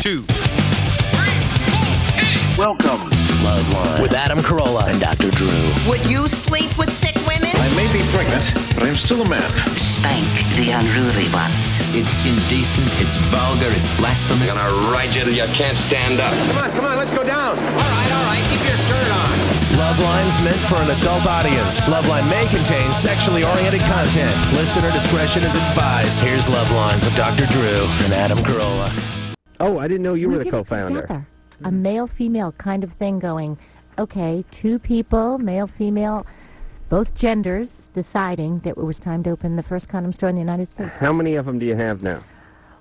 2, 3, 4, hit it. Welcome, LoveLine, with Adam Carolla and Dr. Drew. Would you sleep with sick women? I may be pregnant, but I am still a man. Spank the unruly ones. It's indecent, it's vulgar, it's blasphemous. I'm gonna ride you till you can't stand up. Come on, let's go down. All right, keep your shirt on. LoveLine's meant for an adult audience. LoveLine may contain sexually oriented content. Listener discretion is advised. Here's LoveLine with Dr. Drew and Adam Carolla. Oh, I didn't know you were the did co-founder. It together. A male-female kind of thing going, okay, two people, male, female, both genders, deciding that it was time to open the first condom store in the United States. How many of them do you have now?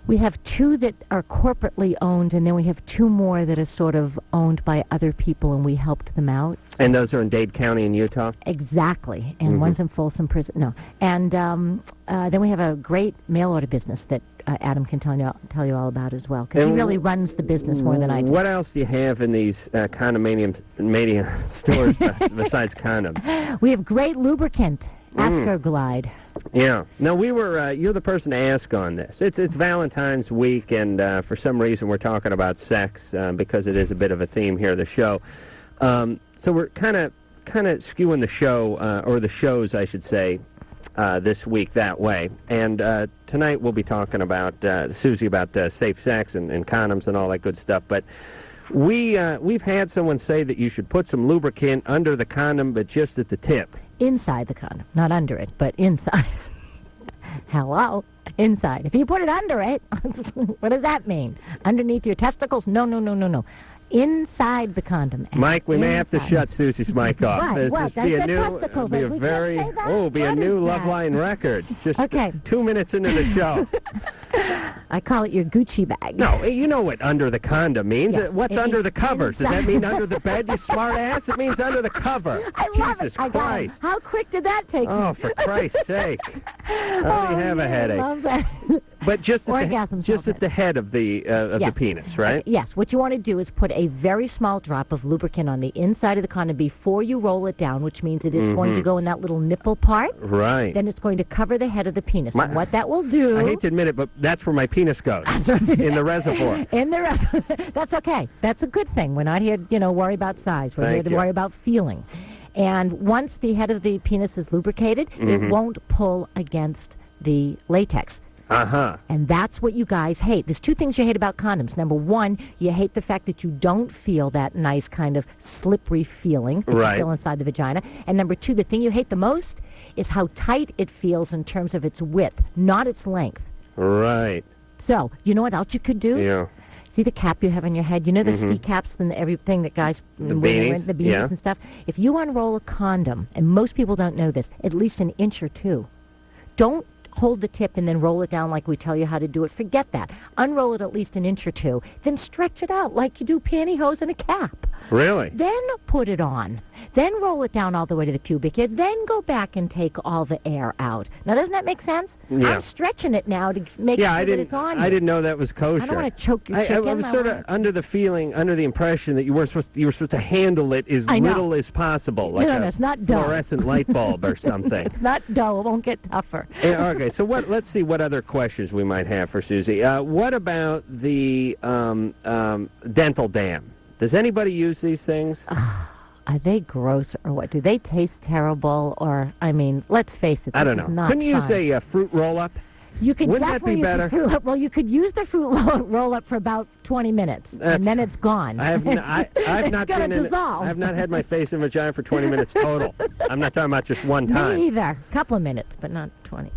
We have two that are corporately owned, and then we have two more that are sort of owned by other people, and we helped them out. And those are in Dade County in Utah? Exactly. And one's in Folsom Prison. No. And then we have a great mail-order business that Adam can tell you all about as well, because he really runs the business more than I do. What else do you have in these condominium stores besides condoms? We have great lubricant, Astroglide. Yeah. No, we were, you're the person to ask on this. It's Valentine's week, and for some reason we're talking about sex because it is a bit of a theme here of the show. So we're kind of skewing the show, or the shows, I should say, this week that way. And tonight we'll be talking about, Suzi, about safe sex and condoms and all that good stuff. But we've had someone say that you should put some lubricant under the condom, but just at the tip. Inside the condom. Not under it, but inside. Hello? Inside. If you put it under it, what does that mean? Underneath your testicles? No. Inside the condom. Mike, we may have to shut Suzi's mic off. What? This be a new LoveLine record. Just 2 minutes into the show. I call it your Gucci bag. No, you know what under the condom means. Yes, What's under the covers? Does that mean under the bed, you smart ass? It means under the cover. Jesus Christ. How quick did that take? Oh, for Christ's sake. I already have a headache. I love that. But just at the head of the penis, right? Yes. What you want to do is put a very small drop of lubricant on the inside of the condom before you roll it down, which means that it's going to go in that little nipple part. Right. Then it's going to cover the head of the penis. And what that will do... I hate to admit it, but that's where my penis goes. That's right. In the reservoir. In the reservoir. That's okay. That's a good thing. We're not here to, worry about size. We're here to worry about feeling. And once the head of the penis is lubricated, it won't pull against the latex. And that's what you guys hate. There's two things you hate about condoms. Number one, you hate the fact that you don't feel that nice kind of slippery feeling that you feel inside the vagina. And number two, the thing you hate the most is how tight it feels in terms of its width, not its length. Right. So, you know what else you could do? Yeah. See the cap you have on your head? You know the ski caps and everything that guys... The beanies and stuff? If you unroll a condom, and most people don't know this, at least an inch or two, don't hold the tip and then roll it down like we tell you how to do it. Forget that. Unroll it at least an inch or two. Then stretch it out like you do pantyhose and a cap. Really? Then put it on. Then roll it down all the way to the pubic hair. Then go back and take all the air out. Now, doesn't that make sense? Yeah. I'm stretching it now to make sure that it's on you. I didn't know that was kosher. I don't want to choke your chicken. I was sort of under the impression that you were supposed to handle it as little as possible, like it's not dough. Fluorescent light bulb or something. It's not dough. It won't get tougher. Okay, so let's see what other questions we might have for Suzi. What about the dental dam? Does anybody use these things? Are they gross or what? Do they taste terrible? Or, let's face it, this I don't is know. not Couldn't you use fun. a fruit roll-up? You could Wouldn't definitely that be use the fruit roll-up. Well, you could use the fruit roll-up for about 20 minutes, and then it's gone. I've not had my face in vagina for 20 minutes total. I'm not talking about just one time. Me either. A couple of minutes, but not 20.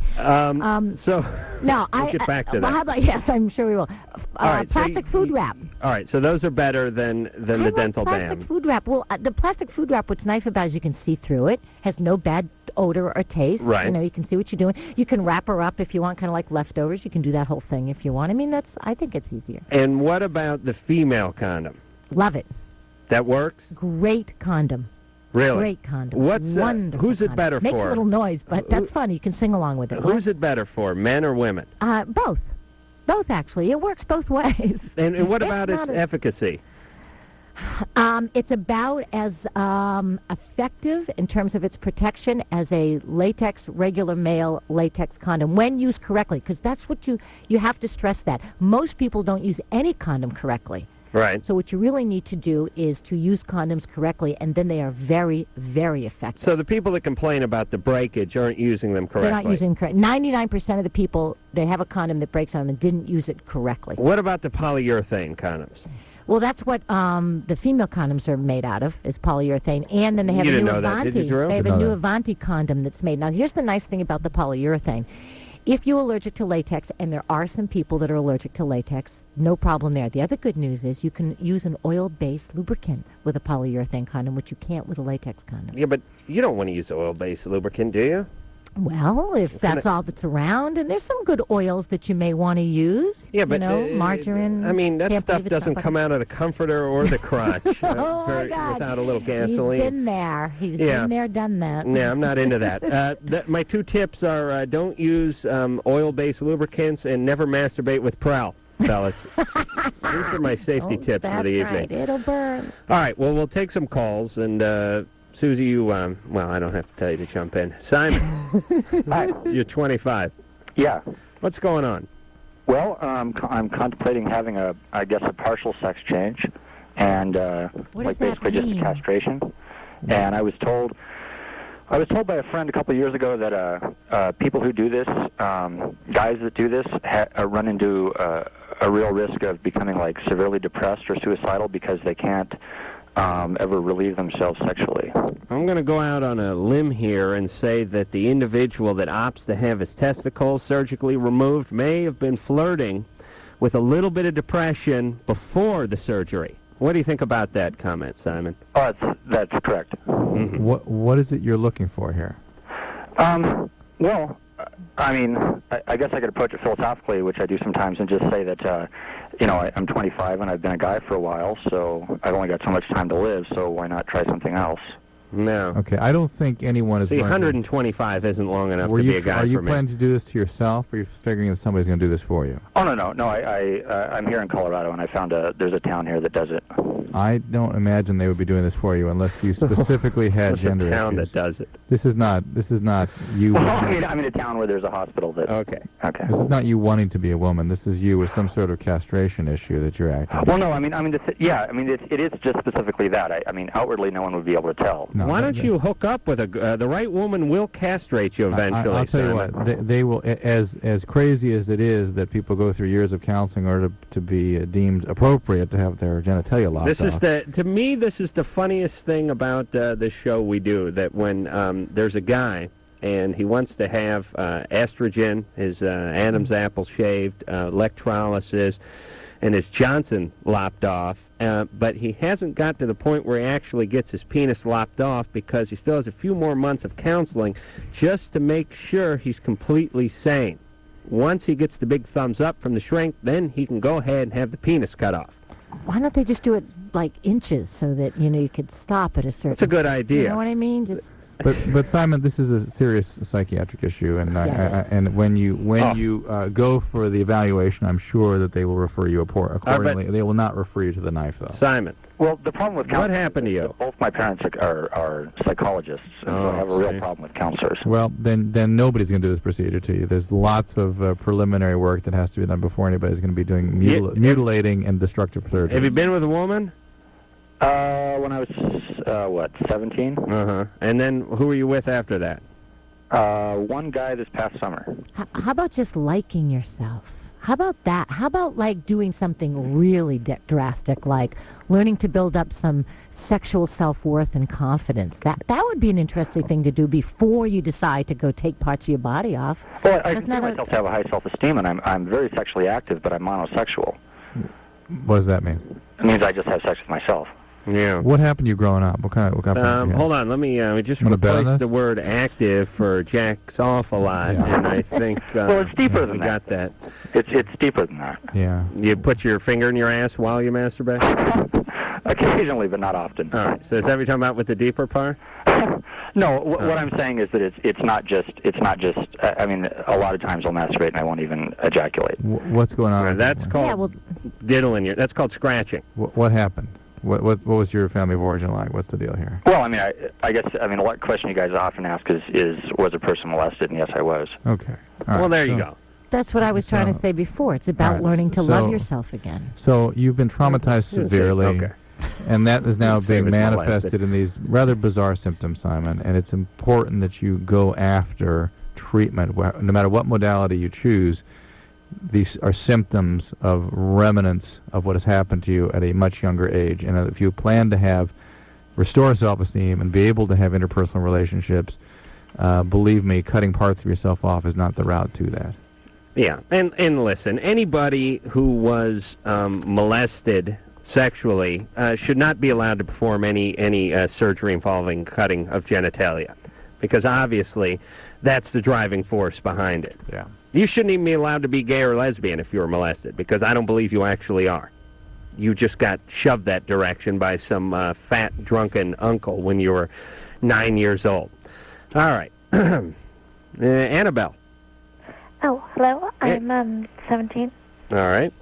So no, we'll get back to that. How about, yes, I'm sure we will. All right, plastic food wrap. All right, so those are better than the dental plastic dam. Food wrap. Well, the plastic food wrap, what's nice about it is you can see through it. Has no bad odor or taste. Right. You can see what you're doing. You can wrap her up if you want, kind of like leftovers. You can do that whole thing if you want. I think it's easier. And what about the female condom? Love it. That works? Great condom. Really? Great condom. Wonderful. Who's it better for? Makes a little noise, but that's fun. You can sing along with it. Who's it better for, men or women? Both. Both, actually. It works both ways. And what about its efficacy? It's about as effective in terms of its protection as a regular male latex condom when used correctly, because that's what you have to stress that. Most people don't use any condom correctly. Right. So what you really need to do is to use condoms correctly, and then they are very, very effective. So the people that complain about the breakage aren't using them correctly. They're not using them correctly. 99% of the people, they have a condom that breaks on them and didn't use it correctly. What about the polyurethane condoms? Well, that's what the female condoms are made out of, is polyurethane. And then they have You a didn't new know that, Avanti. did you, Drew? They have a Didn't new know Avanti condom that's made. Now, here's the nice thing about the polyurethane. If you're allergic to latex, and there are some people that are allergic to latex, no problem there. The other good news is you can use an oil-based lubricant with a polyurethane condom, which you can't with a latex condom. Yeah, but you don't want to use oil-based lubricant, do you? Well, if that's all that's around, and there's some good oils that you may want to use. Yeah, but margarine. I mean, that Can't stuff believe it's doesn't not come out of the comforter or the crotch Oh, my God. without a little gasoline. He's been there. He's been there, done that. Yeah, I'm not into that. My two tips are don't use oil-based lubricants and never masturbate with Prel, fellas. These are my safety tips for the evening. That's right. It'll burn. All right, well, we'll take some calls, and Susie, you, well, I don't have to tell you to jump in. Simon, Hi. You're 25. Yeah. What's going on? Well, I'm contemplating having a partial sex change, and What does that basically just mean? a castration. And I was told by a friend a couple of years ago that people who do this, guys that do this, run into a real risk of becoming like severely depressed or suicidal because they can't ever relieve themselves sexually. I'm going to go out on a limb here and say that the individual that opts to have his testicles surgically removed may have been flirting with a little bit of depression before the surgery. What do you think about that comment, Simon? Oh, that's correct. Mm-hmm. What is it you're looking for here? Well, I mean, I guess I could approach it philosophically, which I do sometimes, and just say that, I'm 25 and I've been a guy for a while, so I've only got so much time to live, so why not try something else? No. Okay, I don't think anyone is See, going 125 isn't long enough to be a guy Are you for me. planning to do this to yourself, or are you figuring that somebody's going to do this for you? Oh, no. I'm here in Colorado, and I found there's a town here that does it. I don't imagine they would be doing this for you unless you specifically had What's gender a town issues. that does it? This is not you. Well, I'm in a town where there's a hospital that... Okay. This is not you wanting to be a woman. This is you with some sort of castration issue that you're acting. Well, no, it is just specifically that. I mean, outwardly, no one would be able to tell. No, Why don't you hook up with the right woman will castrate you eventually, I'll tell you Simon. what, they will, as crazy as it is that people go through years of counseling in order to be deemed appropriate to have their genitalia lopped This is off. to me, this is the funniest thing about this show we do, that when there's a guy and he wants to have estrogen, his Adam's apple shaved, electrolysis, and his Johnson lopped off, but he hasn't got to the point where he actually gets his penis lopped off because he still has a few more months of counseling just to make sure he's completely sane. Once he gets the big thumbs up from the shrink, then he can go ahead and have the penis cut off. Why don't they just do it like inches so that, you could stop at a certain... That's a good idea. You know what I mean? Just... But Simon, this is a serious psychiatric issue, and and when you go for the evaluation, I'm sure that they will refer you accordingly. They will not refer you to the knife, though. Simon. Well, the problem with counselors... What happened to you? Both my parents are psychologists, and so I have a real problem with counselors. Well, then nobody's going to do this procedure to you. There's lots of preliminary work that has to be done before anybody's going to be doing mutilating and destructive surgery. Have you been with a woman? When I was, 17? Uh-huh. And then who were you with after that? One guy this past summer. How about just liking yourself? How about that? How about, like, doing something really drastic, like learning to build up some sexual self-worth and confidence? That would be an interesting thing to do before you decide to go take parts of your body off. Well, I consider myself to have a high self-esteem, and I'm very sexually active, but I'm monosexual. What does that mean? It means I just have sex with myself. Yeah. What happened to you growing up? What kind of hold on. Let me just replace the word active for jacks off a lot, and I think well, it's deeper than we that. got that. It's deeper than that. Yeah. You put your finger in your ass while you masturbate? Occasionally, but not often. All right. So is that what you're talking about with the deeper part? No. What I'm saying is that it's not just. I mean, a lot of times I'll masturbate and I won't even ejaculate. What's going on? That's called diddling. That's called scratching. What happened? What was your family of origin like? What's the deal here? Well, I mean, I guess, I mean, one question you guys often ask is was a person molested? And yes, I was. Okay. Well, there you go. That's what I was trying to say before. It's about learning to love yourself again. So you've been traumatized severely, Okay. and that is now Didn't say it being was manifested molested. in these rather bizarre symptoms, Simon, and it's important that you go after treatment, no matter what modality you choose. These are symptoms of remnants of what has happened to you at a much younger age. And if you plan to restore self-esteem and be able to have interpersonal relationships, believe me, cutting parts of yourself off is not the route to that. Yeah, and listen, anybody who was molested sexually should not be allowed to perform any surgery involving cutting of genitalia, because obviously that's the driving force behind it. Yeah. You shouldn't even be allowed to be gay or lesbian if you were molested, because I don't believe you actually are. You just got shoved that direction by some fat, drunken uncle when you were 9 years old. All right. Annabelle. Oh, hello. I'm 17. All right.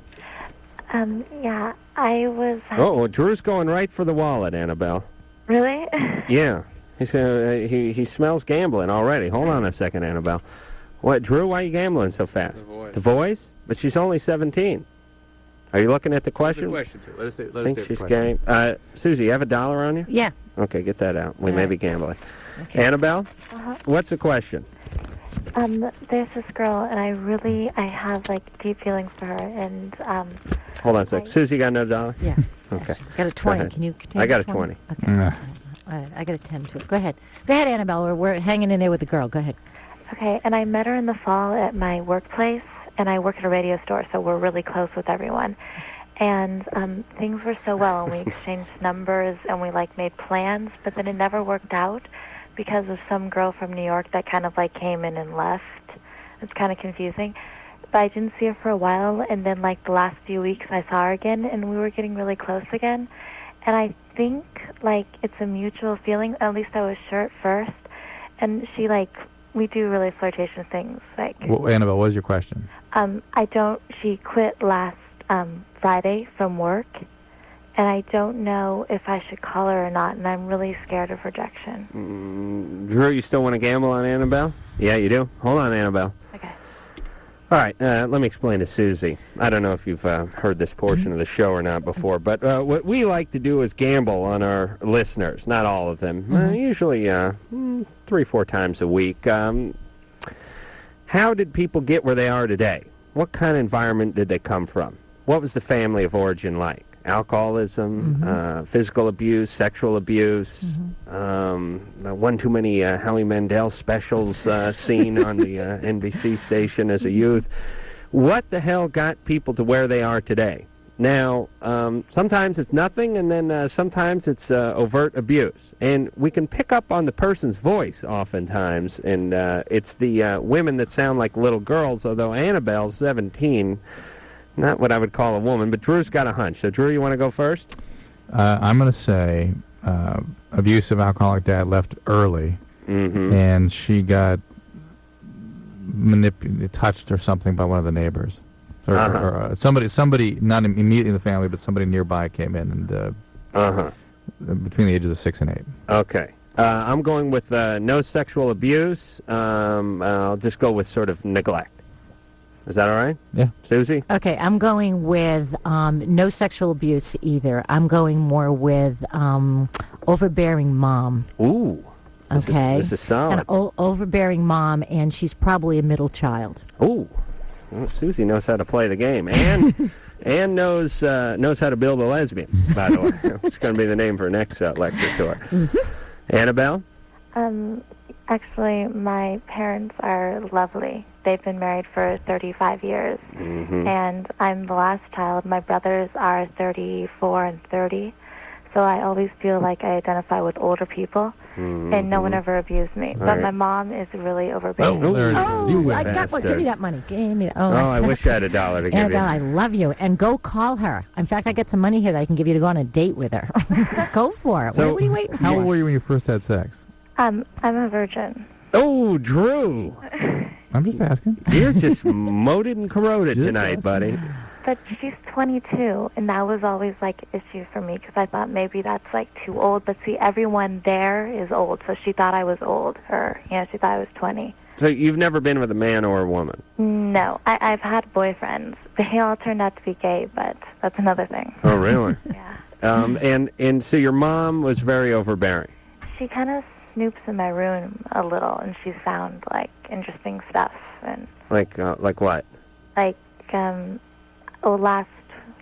Yeah, I was... Oh, Drew's going right for the wallet, Annabelle. Really? Yeah. He smells gambling already. Hold on a second, Annabelle. What, Drew, why are you gambling so fast? The Voice. The Voice? But she's only 17. Are you looking at the question? The question, too. Let us I think she's game. Susie, you have $1 on you? Yeah. Okay, get that out. We may be gambling. Okay. Annabelle? What's the question? There's this girl, and I have, like, deep feelings for her, and, Hold on a sec. Susie, you got another $1? Yeah. Okay. Got a 20. Can you take I got a 20? 20. Okay. All right, I got a 10 too. Go ahead. Go ahead, Annabelle. We're hanging in there with the girl. Go ahead. Okay, and I met her in the fall at my workplace, and I work at a radio store, so we're really close with everyone. And things were so well, and we exchanged numbers, and we, like, made plans, but then it never worked out because of some girl from New York that kind of, like, came in and left. It's kind of confusing. But I didn't see her for a while, and then, like, the last few weeks I saw her again, and we were getting really close again. And I think, like, it's a mutual feeling. At least I was sure at first. And she, like, we do really flirtatious things. Like, Well, Annabelle, what was your question? she quit last Friday from work, and I don't know if I should call her or not, and I'm really scared of rejection. Drew, you still want to gamble on Annabelle? Yeah, you do? Hold on, Annabelle. Okay. All right, let me explain to Susie. I don't know if you've heard this portion of the show or not before, but what we like to do is gamble on our listeners. Not all of them. Usually 3-4 times a week. How did people get where they are today? What kind of environment did they come from? What was the family of origin like? Alcoholism, physical abuse, sexual abuse, one too many Howie Mandel specials seen on the NBC station as a youth. What the hell got people to where they are today? Now, sometimes it's nothing, and then sometimes it's overt abuse. And we can pick up on the person's voice oftentimes, and it's the women that sound like little girls, although Annabelle's 17, not what I would call a woman, but Drew's got a hunch. So, Drew, you want to go first? I'm going to say abusive alcoholic dad left early, and she got touched or something by one of the neighbors. Or somebody not immediately in the family, but somebody nearby came in and between the ages of 6 and 8. Okay. I'm going with no sexual abuse. I'll just go with sort of neglect. Is that all right? Yeah. Susie? Okay, I'm going with no sexual abuse either. I'm going more with overbearing mom. Ooh. This is solid. An overbearing mom, and she's probably a middle child. Ooh. Well, Susie knows how to play the game, and knows how to build a lesbian. By the way, it's going to be the name for her next lecture tour. Annabelle? Actually, my parents are lovely. They've been married for 35 years, and I'm the last child. My brothers are 34 and 30, so I always feel like I identify with older people, and no one ever abused me. But my mom is really overbearing. I got one. Give me that money. Give me that. I wish I had $1 to give you. Annabelle, I love you. And go call her. In fact, I got some money here that I can give you to go on a date with her. Go for it. So what are you waiting for? How old were you when you first had sex? I'm a virgin. Oh, Drew. I'm just asking. You're just moated and corroded tonight, buddy. but she's 22, and that was always like an issue for me because I thought maybe that's like too old. But see, everyone there is old, so she thought I was old. She thought I was 20. So you've never been with a man or a woman? No, I've had boyfriends. They all turned out to be gay, but that's another thing. Oh, really? Yeah. And so your mom was very overbearing. She kind of snoops in my room a little, and she's found like interesting stuff and Like what? last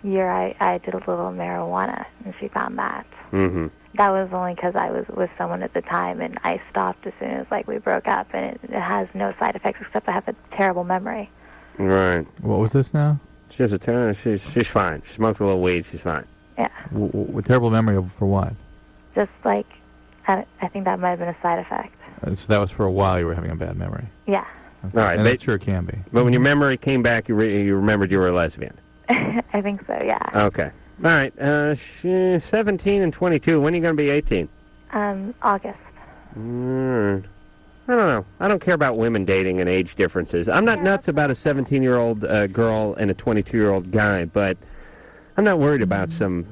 year I did a little marijuana, and she found that. Mm-hmm. That was only because I was with someone at the time, and I stopped as soon as we broke up, and it has no side effects except I have a terrible memory. Right. What was this now? She has she's fine. She smoked a little weed. She's fine. Yeah. Terrible memory for what? Just I think that might have been a side effect. So that was for a while you were having a bad memory. Yeah. Okay. All right. And that sure can be. But when your memory came back, you remembered you were a lesbian. I think so, yeah. Okay. All right. 17 and 22. When are you going to be 18? August. I don't know. I don't care about women dating and age differences. I'm not nuts about a 17-year-old girl and a 22-year-old guy, but I'm not worried about some,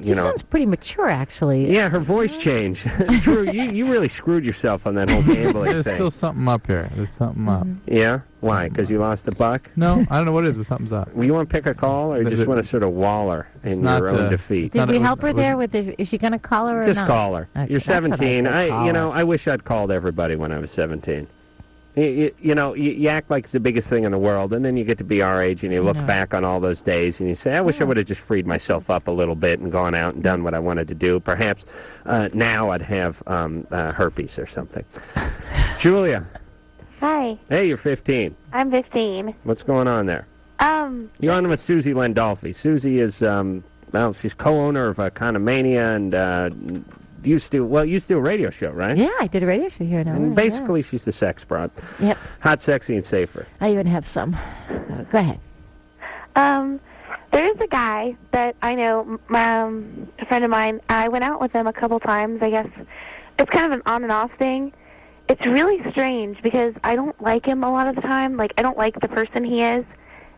She sounds pretty mature, actually. Yeah, her voice changed. Drew, you really screwed yourself on that whole gambling There's thing. still something up here. There's something up. Yeah? Why? Because you lost a buck? No, I don't know what it is, but something's up. Well, you want to pick a call, or you just want to sort of waller in your own defeat? Did we help her there with is she going to call her or Just not? call her. Okay, You're that's what 17. I said, call her. I wish I'd called everybody when I was 17. You act like it's the biggest thing in the world, and then you get to be our age, and you look back on all those days, and you say, I wish I would have just freed myself up a little bit and gone out and done what I wanted to do. Perhaps now I'd have herpes or something. Julia. Hi. Hey, you're 15. I'm 15. What's going on there? You're on with Suzi Landolphi. Suzi is, she's co-owner of Condomania, and used to do a radio show, right? Yeah, I did a radio show here in LA. And basically, she's the sex broad. Yep. Hot, sexy, and safer. I even have some. So go ahead. There's a guy that I know, a friend of mine. I went out with him a couple times. I guess it's kind of an on and off thing. It's really strange because I don't like him a lot of the time. Like, I don't like the person he is.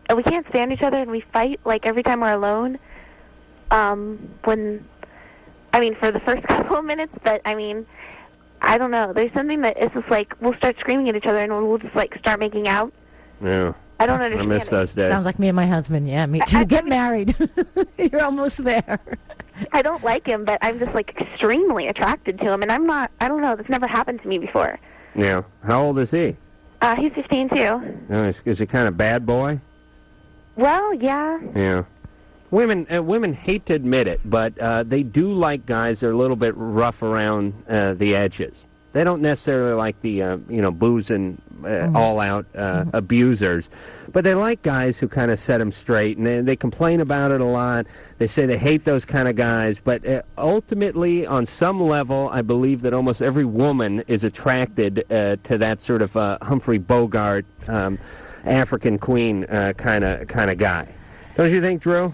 And we can't stand each other, and we fight, every time we're alone. For the first couple of minutes, but, I don't know. There's something that is just we'll start screaming at each other, and we'll just, start making out. Yeah. I don't understand. I miss those days. Sounds like me and my husband. Yeah, me too. Get married. You're almost there. I don't like him, but I'm just, extremely attracted to him, and I don't know. That's never happened to me before. Yeah. How old is he? He's 15, too. Is he kind of bad boy? Well, yeah. Yeah. Women hate to admit it, but they do like guys that are a little bit rough around the edges. They don't necessarily like the, boozing, all-out abusers, but they like guys who kind of set them straight, and they complain about it a lot. They say they hate those kind of guys, but ultimately, on some level, I believe that almost every woman is attracted to that sort of Humphrey Bogart, African Queen kind of guy. Don't you think, Drew?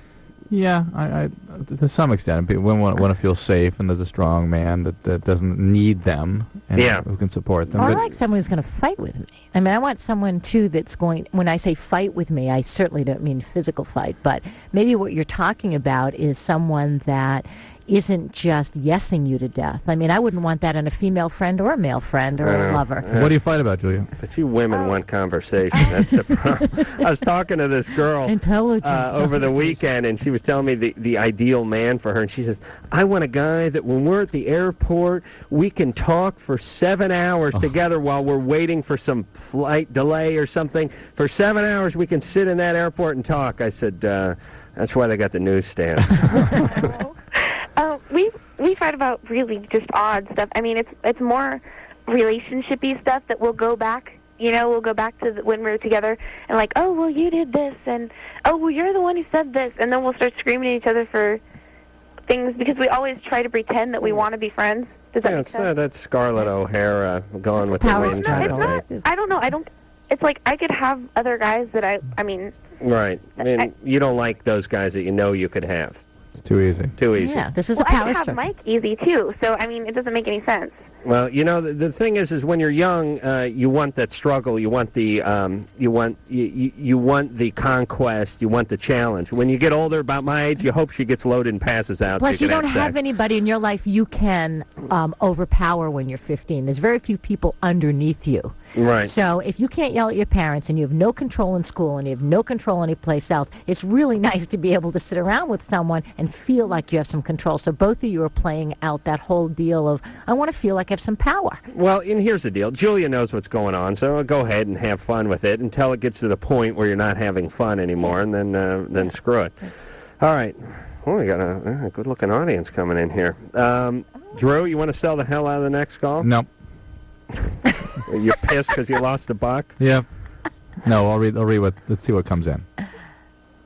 Yeah, I to some extent, women want to feel safe, and there's a strong man that doesn't need them, and who can support them. Or I like someone who's going to fight with me. I want someone too that's going. When I say fight with me, I certainly don't mean physical fight, but maybe what you're talking about is someone that isn't just yesing you to death. I wouldn't want that in a female friend or a male friend or a lover. What do you fight about, Julia? But you women want conversation. That's the problem. I was talking to this girl over the weekend, and she was telling me the ideal man for her, and she says, I want a guy that when we're at the airport, we can talk for 7 hours together while we're waiting for some flight delay or something. For 7 hours, we can sit in that airport and talk. I said, that's why they got the newsstands. We fight about really just odd stuff. It's more relationship-y stuff that we'll go back. We'll go back to when we were together and oh, well, you did this, and oh, well, you're the one who said this, and then we'll start screaming at each other for things because we always try to pretend that we want to be friends. Does that make sense? That's Scarlett O'Hara gone with the wind. No, it's not. I don't know. It's I could have other guys that I mean. Right. You don't like those guys that you could have. It's too easy. Too easy. Yeah, this is a power I could have struggle. Mike easy, too, so, it doesn't make any sense. Well, you know, the thing is when you're young, you want that struggle, you want the you want the conquest, you want the challenge. When you get older, about my age, you hope she gets loaded and passes out. Plus, so you can don't have sex. anybody in your life you can overpower when you're 15. There's very few people underneath you. Right. So if you can't yell at your parents and you have no control in school and you have no control anyplace else, it's really nice to be able to sit around with someone and feel like you have some control. So both of you are playing out that whole deal of, I want to feel like I have some power. Well, and here's the deal. Julia knows what's going on, so go ahead and have fun with it until it gets to the point where you're not having fun anymore, and then screw it. All right. Well, we got a good-looking audience coming in here. Drew, you want to sell the hell out of the next call? No. You're pissed because you lost a buck? Yeah. No, I'll read what. Let's see what comes in.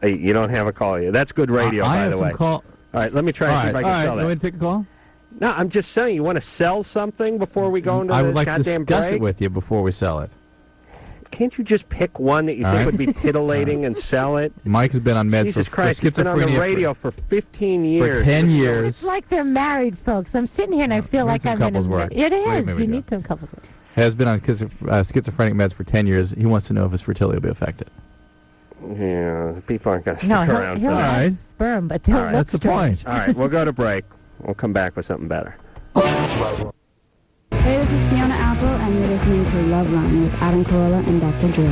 Hey, you don't have a call yet. That's good radio, I by have the some way. call. All right, let me try to see if I can sell You that. want to take a call? No, I'm just saying, you want to sell something before we go into I the would like to goddamn discuss break? it with you before we sell it. Can't you just pick one that you think would be titillating and sell it? Mike has been on meds Jesus for Christ, he's been on the schizophrenia radio for 15 years. For 10 years. It's like they're married, folks. I'm sitting here and I feel like I'm in couples work. It Wait a is. minute, You we need some couples work. Has been on schizophrenic meds for 10 years. He wants to know if his fertility will be affected. Yeah, people aren't going to stick No, around he'll for that. have sperm, but they'll All right. look That's the strange. point. All right, we'll go to break. We'll come back with something better. Hey, this is Fiona Apple, and you're listening to LoveLine with Adam Carolla and Dr. Drew.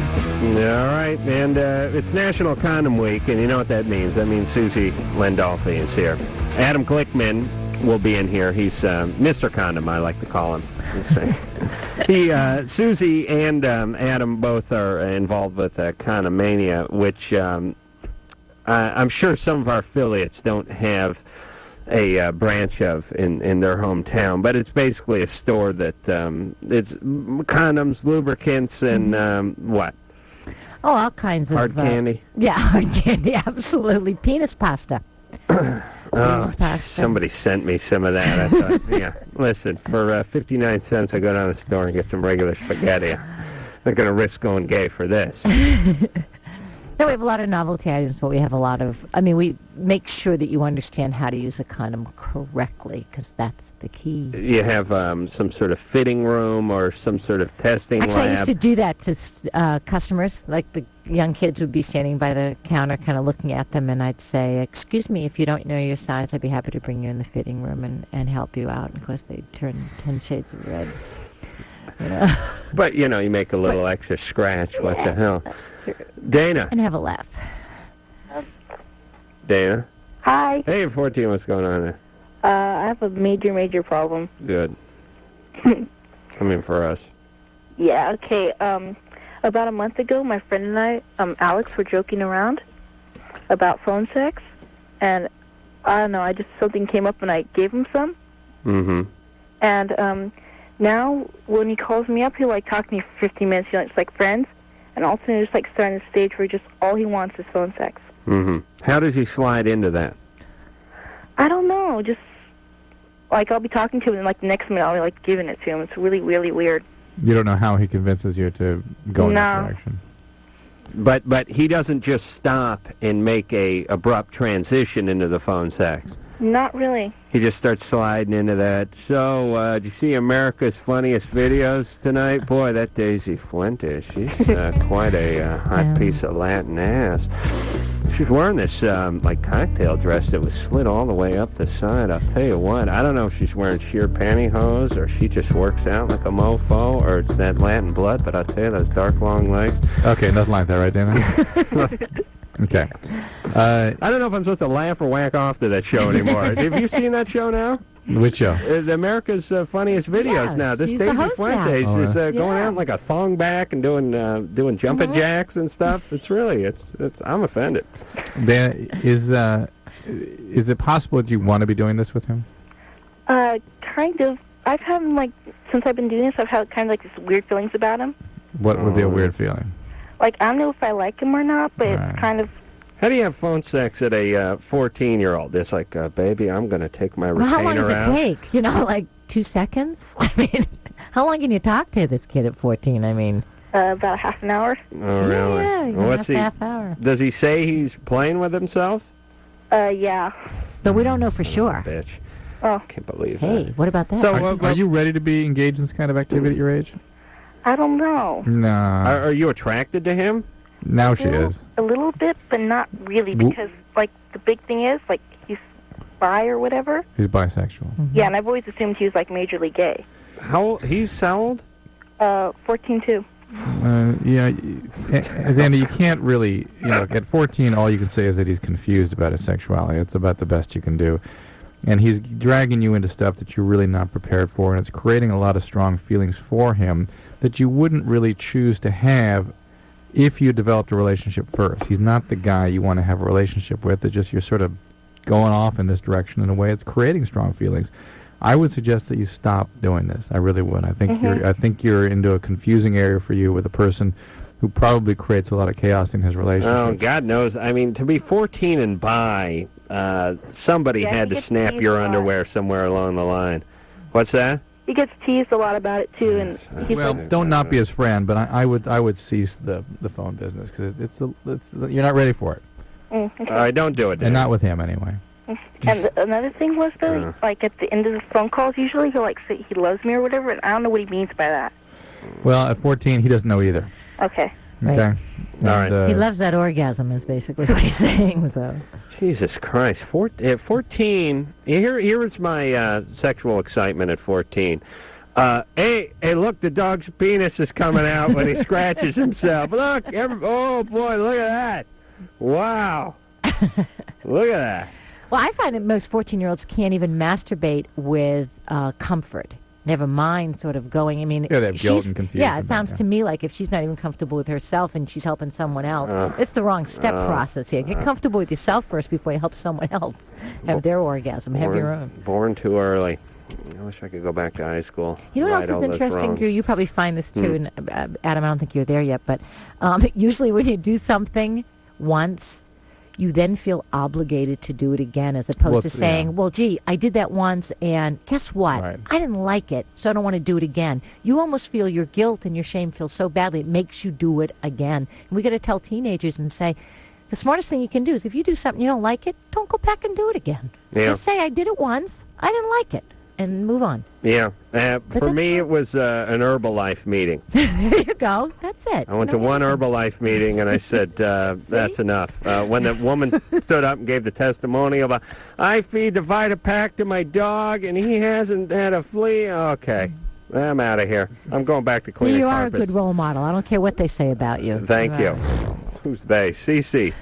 All right, and it's National Condom Week, and you know what that means. That means Suzi Landolphi is here. Adam Glickman will be in here. He's Mr. Condom, I like to call him. Suzi and Adam both are involved with Condomania, which I'm sure some of our affiliates don't have a branch of in their hometown, but it's basically a store that it's condoms, lubricants, and what? Oh, all kinds of... Hard candy? Yeah, hard candy, absolutely. Penis pasta. Oh, somebody sent me some of that. I thought, yeah, listen, for 59 cents, I go down to the store and get some regular spaghetti. I'm not going to risk going gay for this. No, we have a lot of novelty items, but we have a lot of... I mean, we make sure that you understand how to use a condom correctly, because that's the key. You have some sort of fitting room or some sort of testing lab. Actually, I used to do that to customers. Like the young kids would be standing by the counter kind of looking at them, and I'd say, excuse me, if you don't know your size, I'd be happy to bring you in the fitting room and help you out. And of course, they'd turn 10 shades of red. You know? But, you know, you make a little extra scratch. What the hell? Dana. And have a laugh. Dana. Hi. Hey, 14, what's going on there? I have a major problem. Good. Come in for us. Yeah, okay. About a month ago, my friend and I, Alex, were joking around about phone sex, and I don't know, something came up and I gave him some. Mm-hmm. And now when he calls me up, he'll like talk to me for 15 minutes, it's like friends, and all of a sudden just like starting the stage where just all he wants is phone sex. Mm-hmm. How does he slide into that? I don't know, just like I'll be talking to him and like the next minute I'll be like giving it to him. It's really, really weird. You don't know how he convinces you to go in that No. direction. But he doesn't just stop and make a abrupt transition into the phone sex. Not really. He just starts sliding into that. So, did you see America's Funniest Videos tonight? Boy, that Daisy Fuentes, she's quite a hot piece of Latin ass. She's wearing this, like, cocktail dress that was slit all the way up the side. I'll tell you what, I don't know if she's wearing sheer pantyhose or she just works out like a mofo or it's that Latin blood, but I'll tell you, those dark, long legs. Okay, nothing like that, right, Dana? Okay. I don't know if I'm supposed to laugh or whack off to that show anymore. Have you seen that show now? Which show? America's Funniest Videos now. This she's the Daisy host Fuentes now. is Oh, going out in like a thong back and doing jumping jacks and stuff. It's really it's I'm offended. Dana, is it possible that you want to be doing this with him? Kind of. I've had like since I've been doing this, I've had kind of like this weird feelings about him. What would be a weird feeling? Like I don't know if I like him or not, but it's kind of. How do you have phone sex at a 14-year-old? It's like, baby, I'm going to take my retainer out. Well, how long does it take? You know, like 2 seconds? I mean, how long can you talk to this kid at 14? I mean... about half an hour. Oh, really? Yeah, Well, what's he? half hour. Does he say he's playing with himself? Yeah. But we don't know for sure. Bitch. Oh. Can't believe Hey, that. what about that? So, Are you ready to be engaged in this kind of activity at your age? I don't know. Nah. Are you attracted to him? Now she is. A little bit, but not really, because, like, the big thing is, like, he's bi or whatever. He's bisexual. Yeah, and I've always assumed he was, like, majorly gay. He's how old? 14 too. Yeah, Andy, you can't really, at 14, all you can say is that he's confused about his sexuality. It's about the best you can do. And he's dragging you into stuff that you're really not prepared for, and it's creating a lot of strong feelings for him that you wouldn't really choose to have if you developed a relationship first. He's not the guy you want to have a relationship with. It's just you're sort of going off in this direction in a way it's creating strong feelings. I would suggest that you stop doing this. I really would. I think you're into a confusing area for you with a person who probably creates a lot of chaos in his relationship. Oh, God knows. I mean, to be 14 and bi, somebody had to snap your underwear somewhere along the line. What's that? He gets teased a lot about it too, and he's Well, don't not be his friend, but I would cease the phone business because you're not ready for it. Okay. All right, don't do it then. And not with him anyway. And another thing was, though, like at the end of the phone calls, usually he'll like say he loves me or whatever, and I don't know what he means by that. Well, at 14, he doesn't know either. Okay. Okay. All right. He loves that orgasm is basically what he's saying, so. Jesus Christ. At 14, here is my sexual excitement at 14. Hey, look, the dog's penis is coming out when he scratches himself. Look, oh, boy, look at that. Wow. Look at that. Well, I find that most 14-year-olds can't even masturbate with comfort. Never mind sort of going, I mean... Yeah, they have guilt and confusion. Yeah, it sounds to me like if she's not even comfortable with herself and she's helping someone else, it's the wrong step process here. Get comfortable with yourself first before you help someone else have their orgasm. Have your own. Born too early. I wish I could go back to high school. You know what right else is interesting, Drew? You probably find this too, and Adam, I don't think you're there yet, but usually when you do something once, you then feel obligated to do it again, as opposed to saying, well, gee, I did that once, and guess what? Right. I didn't like it, so I don't want to do it again. You almost feel your guilt and your shame feel so badly, it makes you do it again. And we got to tell teenagers and say, the smartest thing you can do is if you do something you don't like it, don't go back and do it again. Yeah. Just say, I did it once, I didn't like it, and move on. Yeah. For me, it was an Herbalife meeting. There you go. That's it. I went to one Herbalife meeting, and I said, that's enough. When the woman stood up and gave the testimony about, I feed the Vitapack to my dog, and he hasn't had a flea. Okay. I'm out of here. I'm going back to See, cleaning you are carpets. a good role model. I don't care what they say about you. Thank you. Who's they? Cece.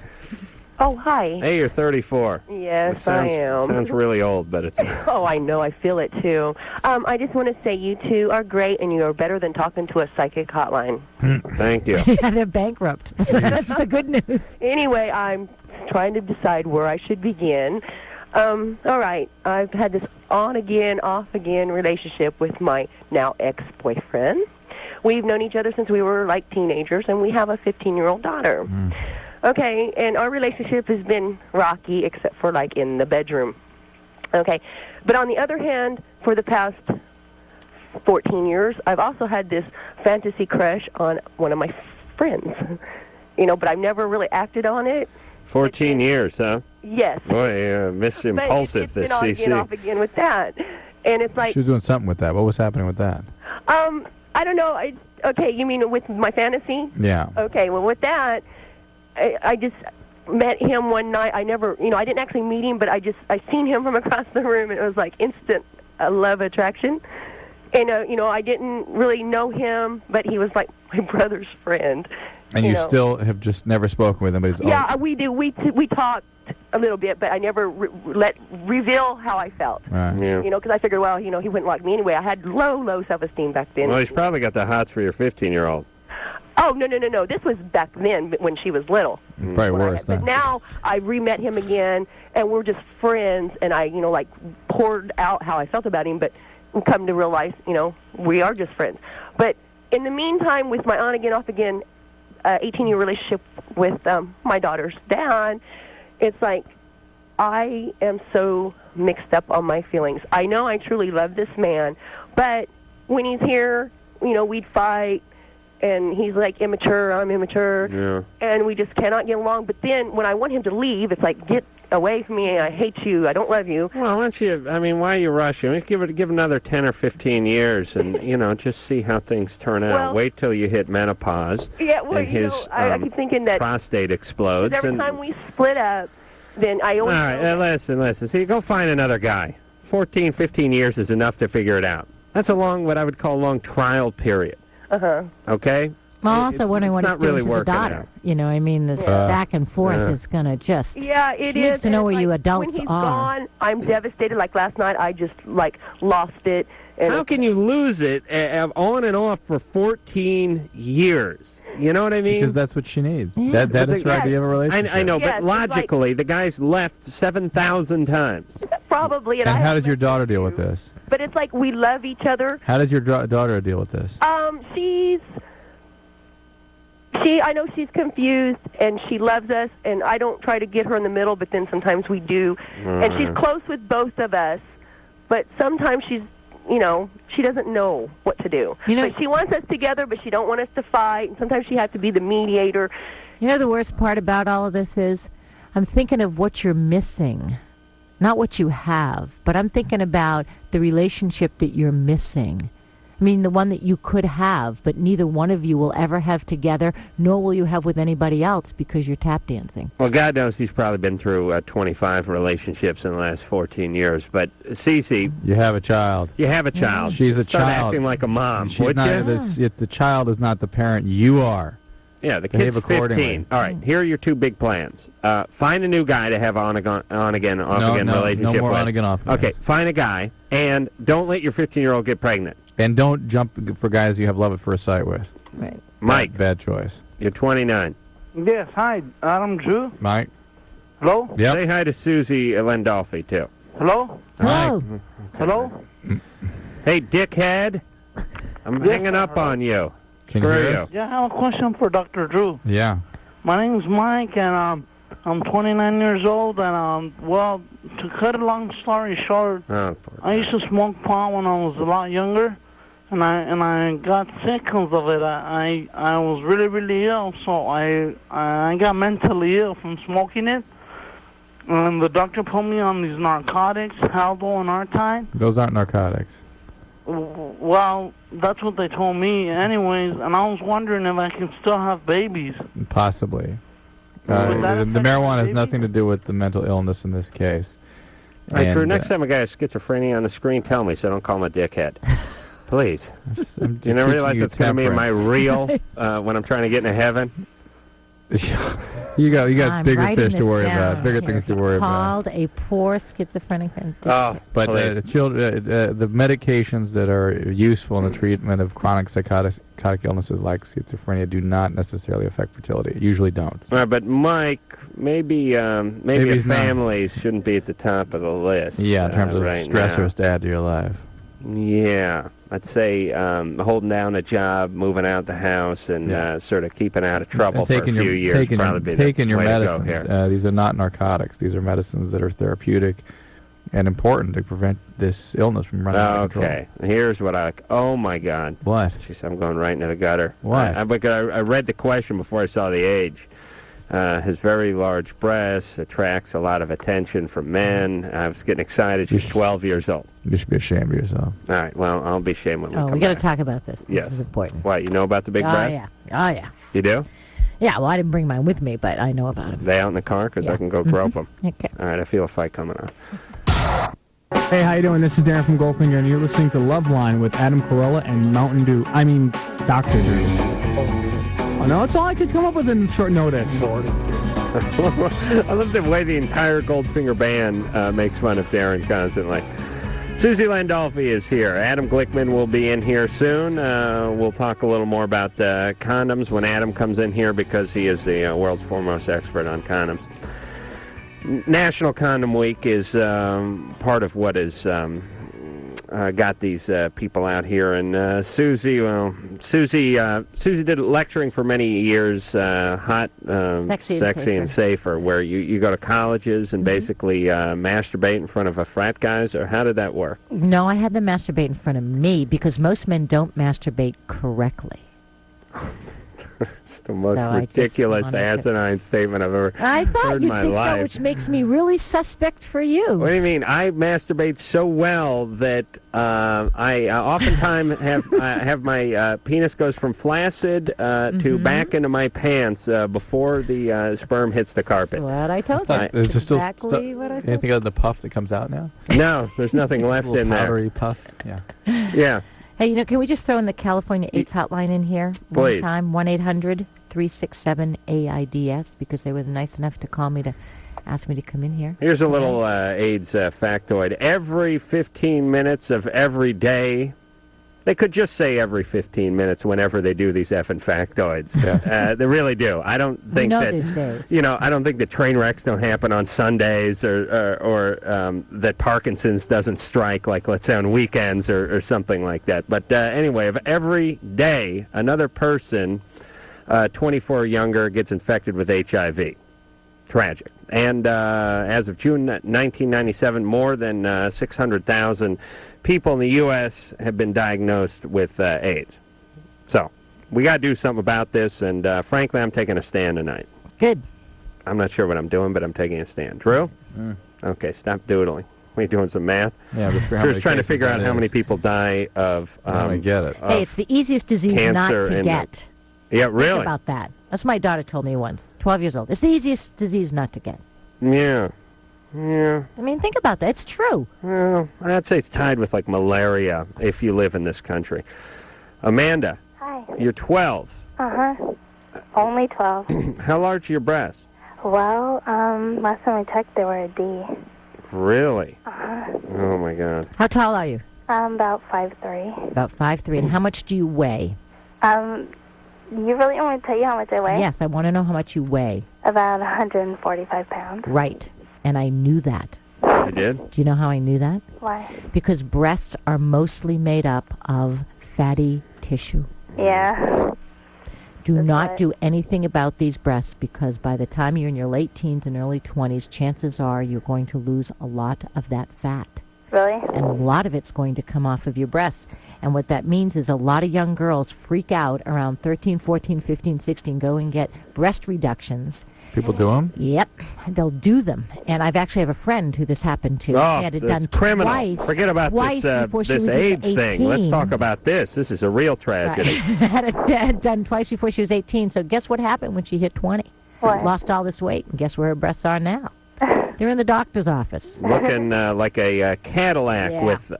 Oh, hi. Hey, you're 34. Yes, I am. Sounds really old, but it's... Oh, I know. I feel it, too. I just want to say you two are great, and you are better than talking to a psychic hotline. Thank you. Yeah, they're bankrupt. That's the good news. Anyway, I'm trying to decide where I should begin. All right. I've had this on-again, off-again relationship with my now ex-boyfriend. We've known each other since we were, like, teenagers, and we have a 15-year-old daughter. Okay, and our relationship has been rocky except for, like, in the bedroom. Okay, but on the other hand, for the past 14 years, I've also had this fantasy crush on one of my friends. But I've never really acted on it. 14 years, huh? Yes. Boy, Miss Impulsive, but this it's been on again, off again with that. And it's like... She was doing something with that. What was happening with that? I don't know. Okay, you mean with my fantasy? Yeah. Okay, well, with that... I just met him one night. I never, I didn't actually meet him, but I seen him from across the room, and it was like instant love attraction. And, I didn't really know him, but he was like my brother's friend. And you still have just never spoken with him, but he's... Yeah, we do. We talked a little bit, but I never reveal how I felt. Right. Yeah. Because I figured, well, he wouldn't like me anyway. I had low self-esteem back then. Well, he's probably got the hots for your 15-year-old. Oh, no. This was back then when she was little. Probably worse, But now I re-met him again, and we're just friends, and I, poured out how I felt about him, but come to realize, we are just friends. But in the meantime, with my on-again, off-again 18-year relationship with my daughter's dad, it's like I am so mixed up on my feelings. I know I truly love this man, but when he's here, we'd fight. and he's like immature, I'm immature, Yeah. and we just cannot get along. But then when I want him to leave, it's like, get away from me, I hate you, I don't love you. Well, why are you rushing? Give another 10 or 15 years and, just see how things turn out. Well, wait till you hit menopause. Yeah, well, and his, I keep thinking that prostate explodes. every time we split up, then I always... All right, listen. See, go find another guy. 14, 15 years is enough to figure it out. That's what I would call a long trial period. Uh-huh. Okay? Well, I'm also wondering what it's he's not really doing to the working daughter. out. You know, I mean, this back and forth is going to just... Yeah, it is. She needs to know where and you like, adults when he's are. gone, I'm devastated. Like last night, I just, lost it. And How can you lose it on and off for 14 years? You know what I mean? Because that's what she needs. That is her idea of a relationship. I know, Yes, but it's logically, the guy's left 7,000 times. Probably. And I how did your daughter deal with this? But it's like we love each other. How did your daughter deal with this? I know she's confused, and she loves us, and I don't try to get her in the middle, but then sometimes we do. And she's close with both of us, but sometimes she's, she doesn't know what to do. But she wants us together, but she don't want us to fight, and sometimes she has to be the mediator. You know the worst part about all of this is I'm thinking of what you're missing, not what you have, but I'm thinking about the relationship that you're missing. I mean, the one that you could have, but neither one of you will ever have together, nor will you have with anybody else because you're tap dancing. Well, God knows he's probably been through 25 relationships in the last 14 years. But, Cece... You have a child. You have a child. She's a Start child. acting like a mom, She's would not, you? The child is not the parent. You are. Yeah, the Behave kid's accordingly. 15. All right, here are your two big plans. Find a new guy to have on-again, off-again relationship no more with. on-again, off-again. Okay, find a guy, and don't let your 15-year-old get pregnant. And don't jump for guys you have love at first sight with. Right. Mike. Bad choice. You're 29. Yes, hi, Adam Drew. Mike. Hello? Yep. Say hi to Suzi Landolphi, too. Hello? Hello. Hello? Hey, dickhead. I'm hanging up on you. Can you Screw hear you. us? Yeah, I have a question for Dr. Drew. Yeah. My name's Mike, and I'm 29 years old, and well, to cut a long story short, I used to smoke pot when I was a lot younger, and I got sick because of it. I was really, really ill, so I got mentally ill from smoking it, and the doctor put me on these narcotics, Haldo and Artide. Those aren't narcotics. Well, that's what they told me anyways, and I was wondering if I can still have babies. Possibly. Would that The affect marijuana has baby? nothing to do with the mental illness in this case. All right, Drew, And, next time a guy has schizophrenia on the screen, tell me so I don't call him a dickhead. Please. I'm just You never teaching realize you that's going to be my temperance. real when I'm trying to get into heaven? You got I'm bigger writing fish to this worry down about. Bigger here. things to worry about. Called a poor schizophrenic and But the medications that are useful in the treatment of chronic psychotic illnesses like schizophrenia do not necessarily affect fertility. Usually don't. All right, but Mike, maybe a he's not. family shouldn't be at the top of the list. Yeah, in terms of right stressors to add to your life. Yeah, I'd say holding down a job, moving out the house, and sort of keeping out of trouble And for a few years taking probably your, be taking the your way to go medicines. here. These are not narcotics. These are medicines that are therapeutic and important to prevent this illness from running out of control. Okay, here's what I... Oh, my God. What? Jeez, I'm going right into the gutter. What? I read the question before I saw the age. His very large breasts attracts a lot of attention from men. I was getting excited. She's 12 years old. You should be ashamed of yourself. All right, well, I'll be ashamed when we Oh, come we got to back. talk about this. This Yes. is important. What, you know about the big Oh, breasts? yeah. Oh, yeah. You do? Yeah, well, I didn't bring mine with me, but I know about them. They out in the car? Because I can go grope them. Okay. All right, I feel a fight coming on. Hey, how you doing? This is Darren from Goldfinger, and you're listening to LoveLine with Adam Carolla and Mountain Dew. I mean, Dr. Drew. Oh, no, that's all I could come up with in short notice. I love the way the entire Goldfinger band makes fun of Darren constantly. Suzi Landolphi is here. Adam Glickman will be in here soon. We'll talk a little more about condoms when Adam comes in here because he is the world's foremost expert on condoms. National Condom Week is part of what is got these people out here. And Suzi did lecturing for many years, hot, sexy and safer, where you go to colleges and basically masturbate in front of frat guys, or how did that work? No, I had them masturbate in front of me because most men don't masturbate correctly. It's the most So I just ridiculous, wanted to- asinine statement I've ever I thought heard in you'd my think life. so, which makes me really suspect for you. What do you mean? I masturbate so well that I oftentimes have my penis goes from flaccid to back into my pants before the sperm hits the carpet. What I told you. Is there still Exactly what I said. anything other than the puff that comes out now? No, there's nothing left A little in there. powdery puff. Yeah. Yeah. Hey, can we just throw in the California AIDS hotline in here one Please. time? 1-800-367-AIDS, because they were nice enough to call me to ask me to come in here. Here's a little AIDS factoid. Every 15 minutes of every day, they could just say every 15 minutes whenever they do these effing factoids. They really do. I don't think know that these days. I don't think that train wrecks don't happen on Sundays or that Parkinson's doesn't strike, like, let's say, on weekends or something like that. But anyway, if every day another person 24 or younger gets infected with HIV. Tragic. And as of June 1997, more than 600,000 people in the U.S. have been diagnosed with AIDS. So we got to do something about this, and frankly, I'm taking a stand tonight. Good. I'm not sure what I'm doing, but I'm taking a stand. Drew? Okay, stop doodling. We doing some math? Yeah, but for how Drew's many trying to cases figure out that how many is. people die of... I get it. Hey, it's the easiest disease not cancer to and- get. Yeah, really? Think about that. That's what my daughter told me once, 12 years old. It's the easiest disease not to get. Yeah. Yeah. I mean, think about that. It's true. Well, I'd say it's tied with, like, malaria if you live in this country. Amanda. Hi. You're 12. Uh-huh. Only 12. How large are your breasts? Well, last time I checked, they were a D. Really? Uh-huh. Oh, my God. How tall are you? I'm about 5'3". About 5'3". And how much do you weigh? You really want me to tell you how much I weigh? Yes, I want to know how much you weigh. About 145 pounds. Right. And I knew that. You did? Do you know how I knew that? Why? Because breasts are mostly made up of fatty tissue. Yeah. Do not do anything about these breasts, because by the time you're in your late teens and early 20s, chances are you're going to lose a lot of that fat. Really? And a lot of it's going to come off of your breasts. And what that means is a lot of young girls freak out around 13, 14, 15, 16, go and get breast reductions. People do them? Yep, they'll do them. And I've actually have a friend who this happened to. Oh, She had it that's done criminal. twice. Forget about twice this, before she this was AIDS 18. thing. Let's talk about this. This is a real tragedy. Had it done twice before she was 18. So guess what happened when she hit 20? What? Lost all this weight. And guess where her breasts are now? They're in the doctor's office. Looking like a Cadillac Yeah. with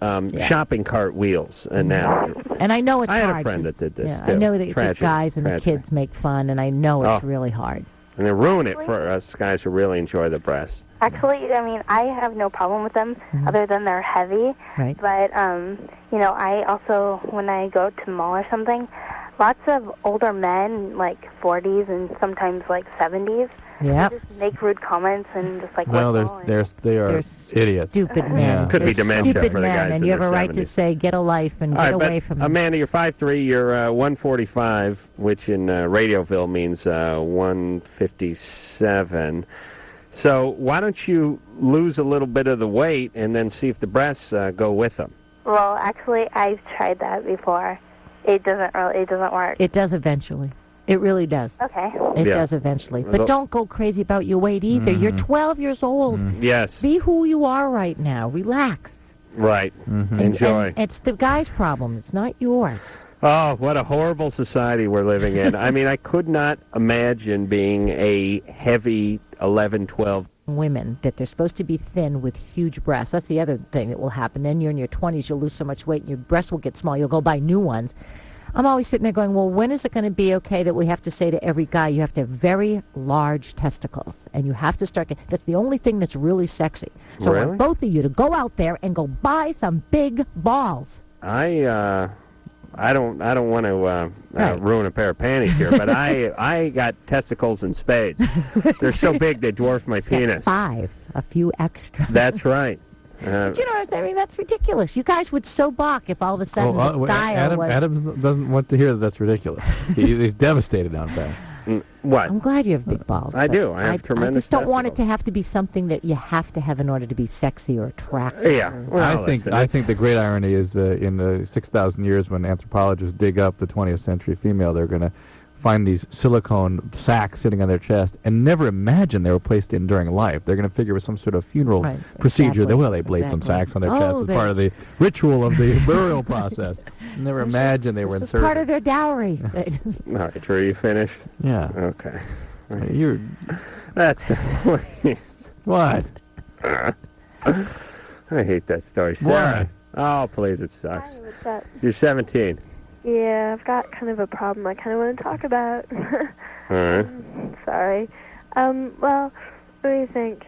shopping cart wheels now. And I know it's I had hard. a friend 'cause, that did this, yeah, too. I know that the Tragic, guys and tragic. the kids make fun, and I know it's Oh. really hard. And they ruin it for us guys who really enjoy the breasts. Actually, I mean, I have no problem with them other than they're heavy. Right. But, I also, when I go to the mall or something, lots of older men, like 40s and sometimes like 70s, Yep. just make rude comments and just like, Well, they are They're idiots. Stupid men. Yeah. Could be They're dementia stupid for the men, guys and in you have their a right to 70s. say, get a life and All get right, away but from them. Amanda, you're 5'3", you're 145, which in Radioville means 157. So why don't you lose a little bit of the weight and then see if the breasts go with them? Well, actually, I've tried that before. It doesn't work. It does eventually. It really does. Okay. It Yeah. does eventually. Well, But don't go crazy about your weight either. You're 12 years old. Yes. Be who you are right now. Relax. Right. Enjoy. And it's the guy's problem. It's not yours. Oh, what a horrible society we're living in. I mean, I could not imagine being a heavy 11, 12. Women, that they're supposed to be thin with huge breasts. That's the other thing that will happen. Then you're in your 20s, you'll lose so much weight and your breasts will get small. You'll go buy new ones. I'm always sitting there going, well, when is it going to be okay that we have to say to every guy, you have to have very large testicles, and you have to start that's the only thing that's really sexy. So I Really? want both of you to go out there and go buy some big balls. I don't want to ruin a pair of panties here, but I got testicles in spades. They're so big they dwarf my penis. 5, a few extra. That's right. Do you know what I'm saying? I mean, that's ridiculous. You guys would so balk if all of a sudden the style was... Adam doesn't want to hear that that's ridiculous. He's devastated now, in fact. What? I'm glad you have big balls. I but do. I have tremendous I just don't want it testicles. to have to be something that you have to have in order to be sexy or attractive. Yeah. Well, I think the great irony is in the 6,000 years when anthropologists dig up the 20th century female, they're going to find these silicone sacks sitting on their chest and never imagine they were placed in during life. They're going to figure it was some sort of funeral procedure. That, well, they laid some sacks on their chest as part of the ritual of the burial process. Never imagine they were This is inserted. part of their dowry. All right, Drew, you finished? Yeah. Okay. You're... That's... please. What? I hate that story. Sarah. Oh, please, it sucks. Hi, what's up? You're 17. Yeah, I've got kind of a problem I kind of want to talk about. All right. Sorry. Well, what do you think?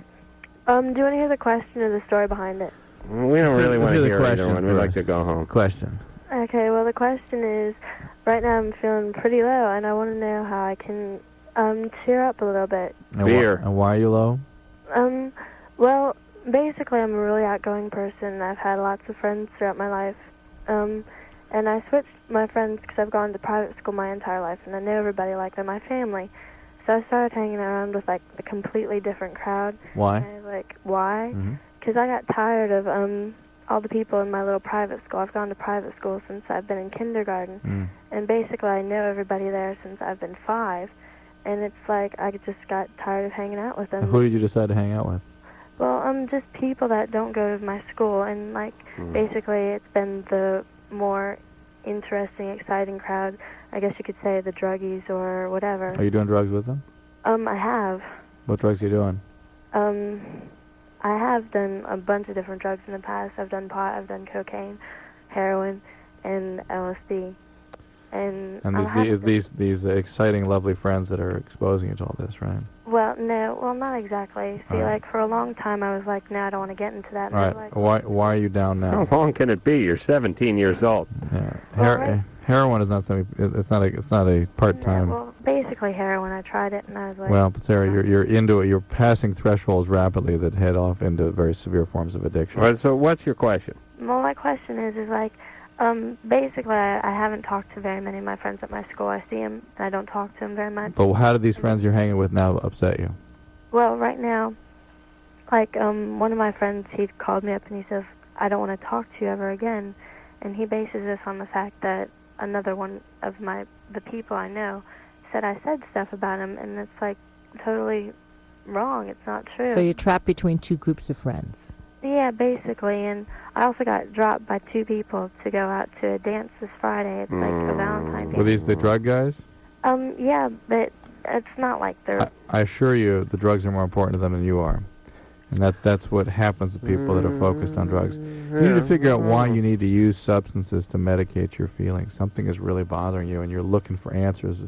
Do you want to hear the question or the story behind it? We don't really want to the hear either question one. We'd like first. to go home. Question. Okay, well, the question is, right now I'm feeling pretty low, and I want to know how I can cheer up a little bit. And and why are you low? Well, basically, I'm a really outgoing person. I've had lots of friends throughout my life. And I switched my friends because I've gone to private school my entire life, and I know everybody like they're my family. So I started hanging around with, like, a completely different crowd. Why? And I was like, why? Because I got tired of all the people in my little private school. I've gone to private school since I've been in kindergarten. And basically, I know everybody there since I've been 5. And it's like I just got tired of hanging out with them. Who did you decide to hang out with? Well, just people that don't go to my school. And, like, basically, it's been the more interesting, exciting crowd. I guess you could say the druggies or whatever. Are you doing drugs with them? I have. What drugs are you doing? I have done a bunch of different drugs in the past. I've done pot, I've done cocaine, heroin, and LSD. And these exciting, lovely friends that are exposing you to all this, right? Well, no, well, not exactly. See, like, for a long time, I was like, no, I don't want to get into that. And All I right. was like, Why are you down now? How long can it be? You're 17 years old. Yeah. Heroin is not something. It's not a part-time. well, basically heroin. I tried it, and I was like, Well, Sarah, you're into it. You're passing thresholds rapidly that head off into very severe forms of addiction. All right, so what's your question? well, my question is like, basically, I haven't talked to very many of my friends at my school. I see them, and I don't talk to them very much. But how do these friends you're hanging with now upset you? Well, right now, like, one of my friends, he called me up and he says, I don't want to talk to you ever again. And he bases this on the fact that another one of the people I know said I said stuff about him, and it's, like, totally wrong. It's not true. So you're trapped between two groups of friends. Yeah, basically. And I also got dropped by 2 people to go out to a dance this Friday. It's like a Valentine's Day. Were these the drug guys? Yeah, but it's not like they're... I assure you, the drugs are more important to them than you are. And that's what happens to people that are focused on drugs. You need to figure out why you need to use substances to medicate your feelings. Something is really bothering you, and you're looking for answers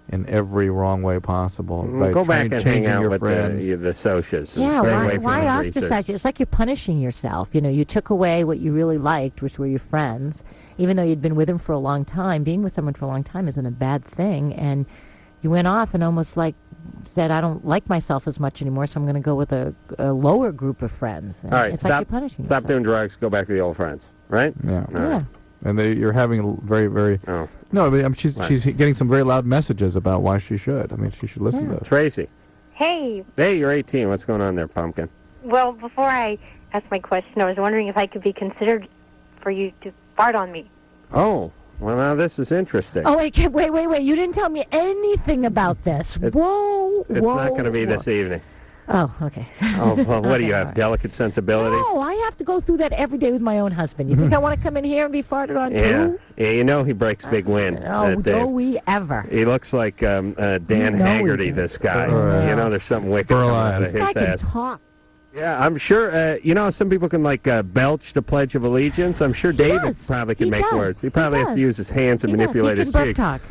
in every wrong way possible. Well, go back and hang changing out your with friends. the socias. Yeah, Stay away from why the ostracize greasers. you? It's like you're punishing yourself. You know, you took away what you really liked, which were your friends. Even though you'd been with them for a long time, being with someone for a long time isn't a bad thing. And you went off and almost like said, I don't like myself as much anymore, so I'm going to go with a lower group of friends. And All right, it's stop, like you're punishing stop yourself. doing drugs. Go back to the old friends, right? Yeah. All right. And you're having very, very... Oh. No, I mean, she's Right. getting some very loud messages about why she should. I mean, she should listen to us. Tracy. Hey, Hey, you're 18. What's going on there, Pumpkin? well, before I ask my question, I was wondering if I could be considered for you to fart on me. Oh, well, now this is interesting. Oh, wait. You didn't tell me anything about this. It's whoa. not going to be this evening. Oh, okay. Oh, well, what do you Okay, have, all delicate sensibilities? No, I have to go through that every day with my own husband. You think I want to come in here and be farted on Yeah. too? Yeah, you know he breaks big wind. Oh, that Dave. do we ever? He looks like Dan know Haggerty, he this does. guy. Yeah. You know, there's something wicked coming out of This guy his can ass. talk. Yeah, I'm sure, you know, some people can, like, belch the Pledge of Allegiance. I'm sure David does. probably can He make does. words. He probably has to does. use his hands and He manipulate does. his He can cheeks. talk.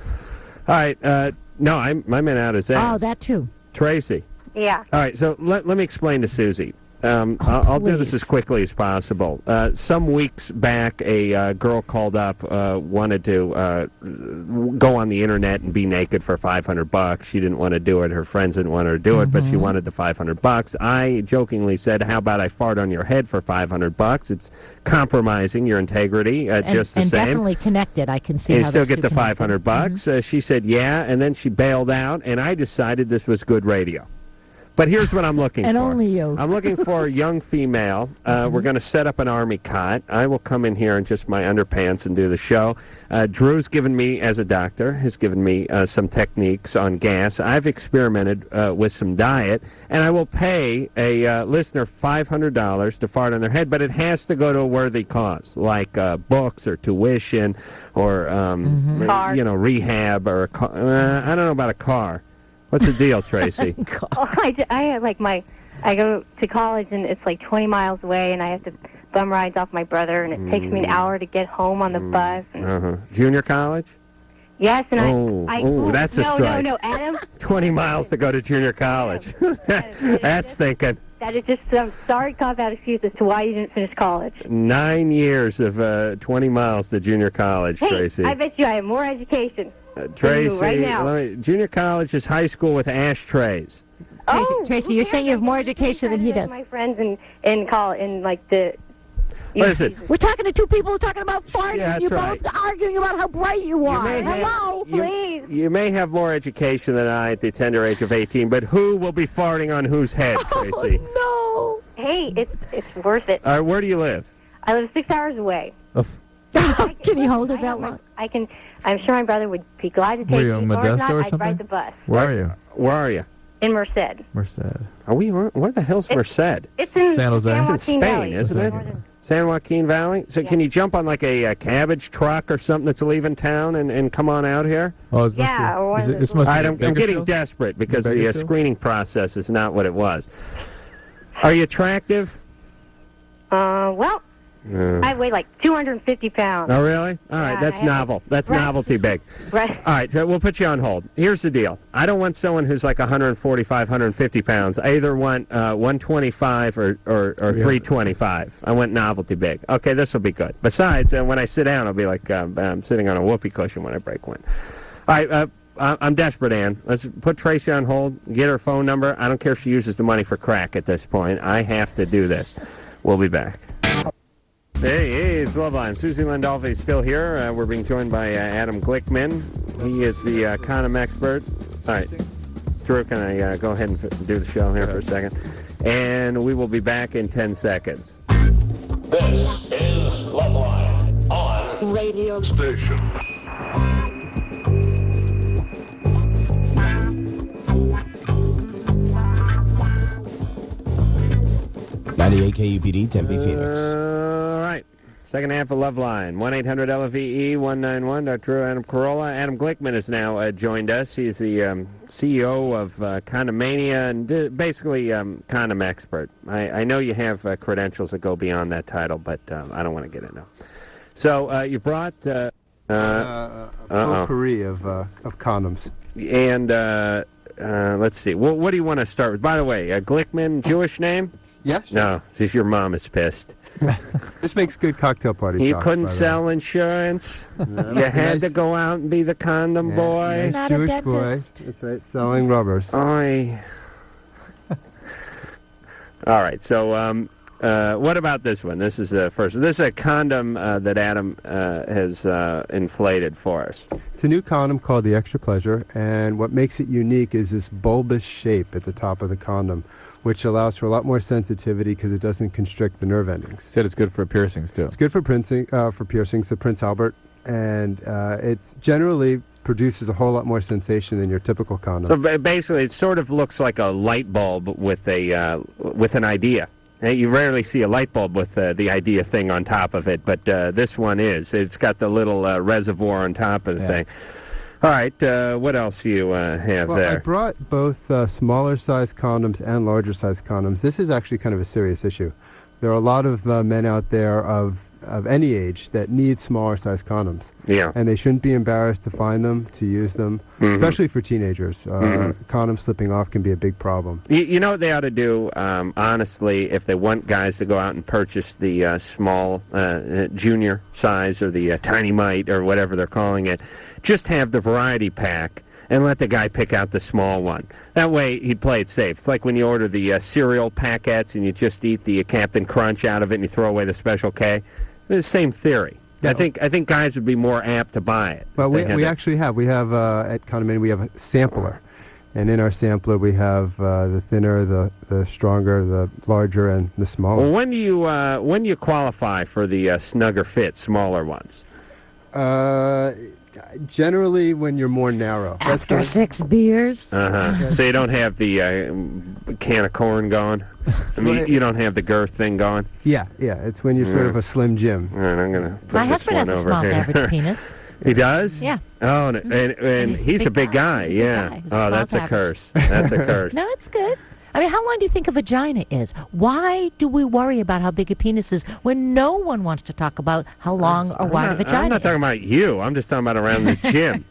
All right, no, I meant out his ass. Oh, that too. Tracy. Yeah. All right, so let me explain to Susie. I'll do this as quickly as possible. Some weeks back, a girl called up, wanted to go on the internet and be naked for $500. She didn't want to do it. Her friends didn't want her to do it, but she wanted the $500. I jokingly said, "How about I fart on your head for $500? It's compromising your integrity, just the and same." definitely connected. I can see And how you still those get two the connected. $500. She said, "Yeah," and then she bailed out, and I decided this was good radio. But here's what I'm looking And for. only you. I'm looking for a young female. We're going to set up an army cot. I will come in here in just my underpants and do the show. Drew's given me, as a doctor, has given me some techniques on gas. I've experimented with some diet, and I will pay a listener $500 to fart on their head, but it has to go to a worthy cause, like books or tuition or, rehab or a car. I don't know about a car. What's the deal, Tracy? I go to college and it's like 20 miles away, and I have to bum rides off my brother, and it takes me an hour to get home on the bus. Junior college? Yes, and that's a strike. No, Adam. 20 miles to go to junior college. That's thinking. That is just some sorry cop-out excuse as to why you didn't finish college. 9 years of 20 miles to junior college, Hey, Tracy. I bet you I have more education. Tracy, right now. Junior college is high school with ashtrays. Tracy, you're saying you have more education than he does. My friends in college, in like the. Listen, We're talking to two people talking about farting. Yeah, that's You're right. both arguing about how bright you are. Hello, please. You may have more education than I at the tender age of 18, but who will be farting on whose head, Tracy? No. Hey, it's worth it. All right, where do you live? I live 6 hours away. Can you hold it that long? I can. I'm sure my brother would be glad to take Were you me. in Or if Modesto not, or I'd something? ride the bus. Where are you? Where are you? In Merced. Merced. Are we? Where the hell's Merced? It's in San Jose. San It's in Joaquin Spain, Valley. isn't it? San Joaquin Valley? So can you jump on like a cabbage truck or something that's leaving town and come on out here? Oh, Yeah, or one of those All right, I'm getting Bakersfield? desperate because the Bakersfield? screening process is not what it was. Are you attractive? Well, I weigh like 250 pounds. Oh, really? All right, Yeah, that's I have- novel. That's Right. novelty big. Right. All right, we'll put you on hold. Here's the deal. I don't want someone who's like 145, 150 pounds. I either want 125 or 325. I want novelty big. Okay, this will be good. Besides, when I sit down, I'll be like I'm sitting on a whoopee cushion when I break one. All right, I'm desperate, Ann. Let's put Tracy on hold, get her phone number. I don't care if she uses the money for crack at this point. I have to do this. We'll be back. Hey, it's LoveLine. Suzi Landolphi is still here. We're being joined by Adam Glickman. He is the condom expert. All right. Drew, can I go ahead and do the show here for a second? And we will be back in 10 seconds. This is LoveLine on radio station. KUPD, Tempe, Phoenix. All right. Second half of LoveLine. 1-800-LOVE-191. Dr. Drew, Adam Carolla. Adam Glickman has now joined us. He's the CEO of Condomania and basically condom expert. I know you have credentials that go beyond that title, but I don't want to get into it. So you brought a potpourri of condoms. And let's see. What do you want to start with? By the way, Glickman, Jewish name? Yes. No, see, your mom is pissed. This makes good cocktail party You talk, couldn't by the way. sell insurance. No, You had nice- to go out and be the condom boy. Nice Jewish boy. That's right, selling rubbers. All right, so what about this one? This is the first. This is a condom that Adam has inflated for us. It's a new condom called the Extra Pleasure, and what makes it unique is this bulbous shape at the top of the condom, which allows for a lot more sensitivity because it doesn't constrict the nerve endings. Said it's good for piercings too. It's good for piercings, the Prince Albert, and it generally produces a whole lot more sensation than your typical condom. So basically, it sort of looks like a light bulb with an idea. You rarely see a light bulb with the idea thing on top of it, but this one is. It's got the little reservoir on top of the thing. All right, what else do you have Well, there? I brought both smaller size condoms and larger size condoms. This is actually kind of a serious issue. There are a lot of men out there of of any age that need smaller size condoms. Yeah. And they shouldn't be embarrassed to find them, to use them, especially for teenagers. Condoms slipping off can be a big problem. You know what they ought to do, honestly, if they want guys to go out and purchase the small junior size or the tiny mite or whatever they're calling it, just have the variety pack and let the guy pick out the small one. That way he'd play it safe. It's like when you order the cereal packets and you just eat the Captain Crunch out of it and you throw away the Special K. It's the same theory. I think guys would be more apt to buy it. Well, we actually have. We have at Condom, we have a sampler. And in our sampler, we have the thinner, the stronger, the larger, and the smaller. Well, when do you qualify for the snugger fit, smaller ones? Generally, when you're more narrow. After 6 beers. So you don't have the can of corn going? I mean, you don't have the girth thing going? Yeah. It's when you're sort of a Slim Jim. All right, I'm going to put My this husband has one a over small here. average penis. He does? Yeah. Oh, and he's a big guy. Yeah. He's Oh, small that's a average. curse. That's a curse. No, it's good. I mean, how long do you think a vagina is? Why do we worry about how big a penis is when no one wants to talk about how long or wide a vagina I'm not is? talking about you. I'm just talking about around the gym.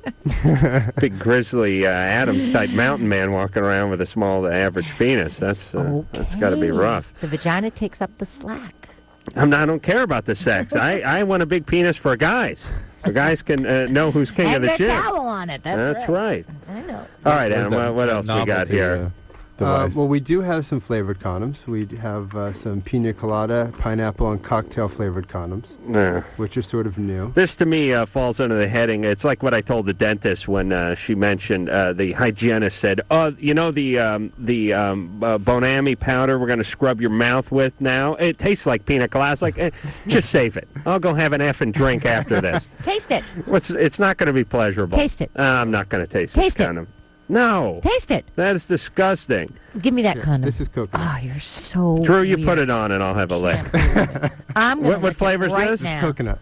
Big grizzly Adams-type mountain man walking around with a small average penis. That's got to be rough. The vagina takes up the slack. I don't care about the sex. I want a big penis for guys. So guys can know who's king of and the the gym. towel on it. That's right. I know. All right, Adam, what else we got here? Well, we do have some flavored condoms. We have some pina colada, pineapple, and cocktail flavored condoms, which are sort of new. This, to me, falls under the heading. It's like what I told the dentist when she mentioned the hygienist said, you know the Bonami powder we're going to scrub your mouth with now? It tastes like pina colada. It's like, just save it. I'll go have an effing drink after this. Taste it. It's not going to be pleasurable. Taste it. I'm not going to taste Taste this it. condom. No. Taste it. That is disgusting. Give me that condom. This is coconut. Oh, you're so Drew, you weird. put it on and I'll have a lick. I'm gonna What flavor is right this? now. Coconut.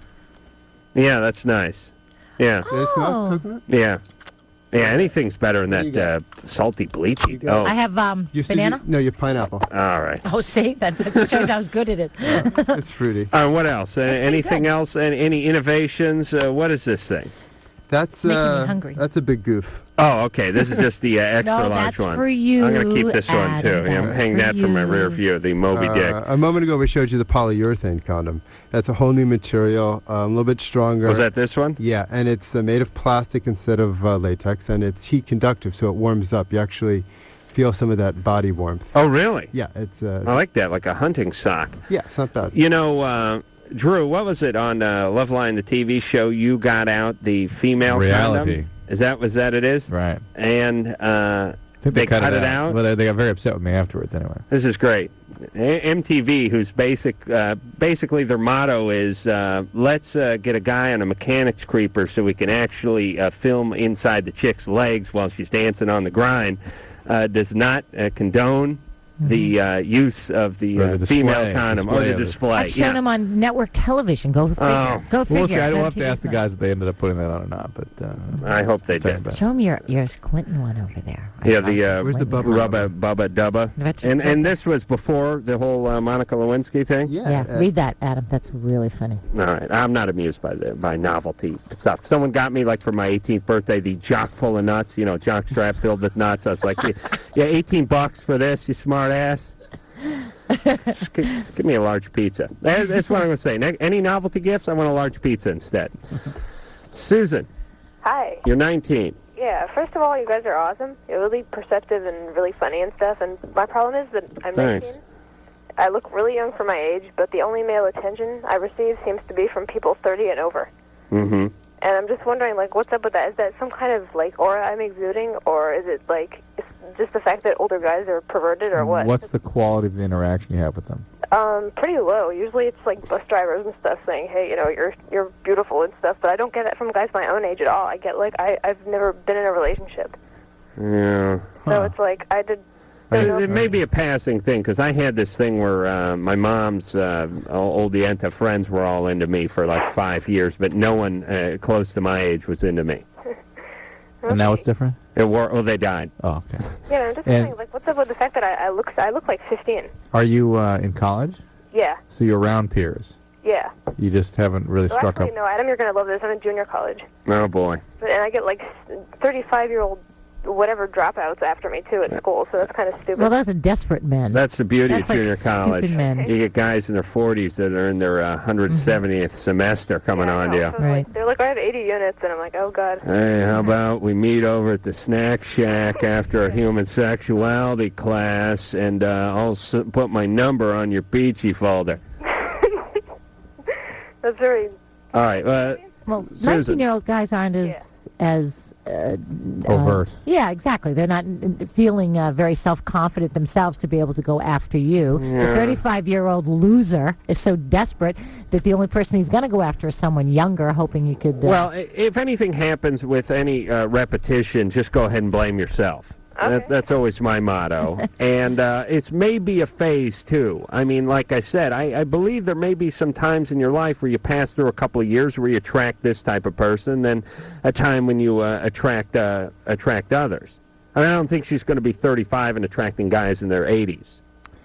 Yeah, that's nice. Yeah. Does it smell coconut? Yeah. Yeah, anything's better than that salty bleachy. Oh. I have banana. No, you have pineapple. All right. Oh, see? That shows how good it is. It's fruity. What else? Anything else? Any innovations? What is this thing? That's Making me hungry. That's a big goof. Oh, okay. This is just the extra No, large that's one. for you, I'm going to keep this one too. Adam, Yeah, I'm that's hang for that from my you. rear view. The Moby Dick. A moment ago, we showed you the polyurethane condom. That's a whole new material, a little bit stronger. Was that this one? Yeah, and it's made of plastic instead of latex, and it's heat conductive, so it warms up. You actually feel some of that body warmth. Oh, really? Yeah, it's. I like that, like a hunting sock. Yeah, it's not bad. You know, Drew, what was it on LoveLine, the TV show? You got out the female Reality. condom? Was that it is? Right. And I think they cut it out. Well, they got very upset with me afterwards anyway. This is great. MTV, whose basically their motto is, let's get a guy on a mechanics creeper so we can actually film inside the chick's legs while she's dancing on the grind, does not condone the use of the female condom or the display. I've shown them on network television. Go figure. Go figure. We'll see. I'll have to MTV's ask the guys if they ended up putting that on or not. But I hope they did. Show them your Clinton one over there. Yeah, the Where's the Bubba? Bubba Dubba. That's and this was before the whole Monica Lewinsky thing? Yeah, read that, Adam. That's really funny. All right. I'm not amused by novelty stuff. Someone got me, like, for my 18th birthday, the jock full of nuts, jock strap filled with nuts. I was like, yeah, $18 for this, you smart ass. Just give me a large pizza. That's what I'm going to say. Any novelty gifts? I want a large pizza instead. Susan. Hi. You're 19. Yeah, first of all, you guys are awesome. You're really perceptive and really funny and stuff. And my problem is that I'm Thanks. 19. I look really young for my age, but the only male attention I receive seems to be from people 30 and over. Mm-hmm. And I'm just wondering, like, what's up with that? Is that some kind of, like, aura I'm exuding? Or is it, like, it's just the fact that older guys are perverted or what? What's the quality of the interaction you have with them? Pretty low. Usually it's, like, bus drivers and stuff saying, hey, you're beautiful and stuff. But I don't get that from guys my own age at all. I get, like, I've never been in a relationship. Yeah. So it's like, It may be a passing thing, because I had this thing where my mom's old Yenta friends were all into me for like 5 years, but no one close to my age was into me. And now it's different? They died. Oh, okay. Yeah, I'm just wondering, like, what's up with the fact that I look like 15? Are you in college? Yeah. So you're around peers? Yeah. You just haven't really Well, struck actually, up. no, Adam, you're going to love this. I'm in junior college. Oh, boy. And I get like 35-year-old whatever dropouts after me, too, at school, so that's kind of stupid. Well, those are desperate men. That's the beauty That's of like junior college. stupid men. You get guys in their 40s that are in their 170th semester coming on to you. Right. They're like, I have 80 units, and I'm like, oh, God. Hey, how about we meet over at the snack shack after a human sexuality class, and I'll put my number on your peachy folder. That's very... All right. Well, Susan. 19-year-old guys aren't as overt. Yeah, exactly. They're not feeling very self-confident themselves to be able to go after you. Yeah. The 35-year-old loser is so desperate that the only person he's going to go after is someone younger, hoping you could... Well, if anything happens with any repetition, just go ahead and blame yourself. Okay. That's always my motto. And it's maybe a phase, too. I mean, like I said, I believe there may be some times in your life where you pass through a couple of years where you attract this type of person, then a time when you attract others. I mean, I don't think she's going to be 35 and attracting guys in their 80s.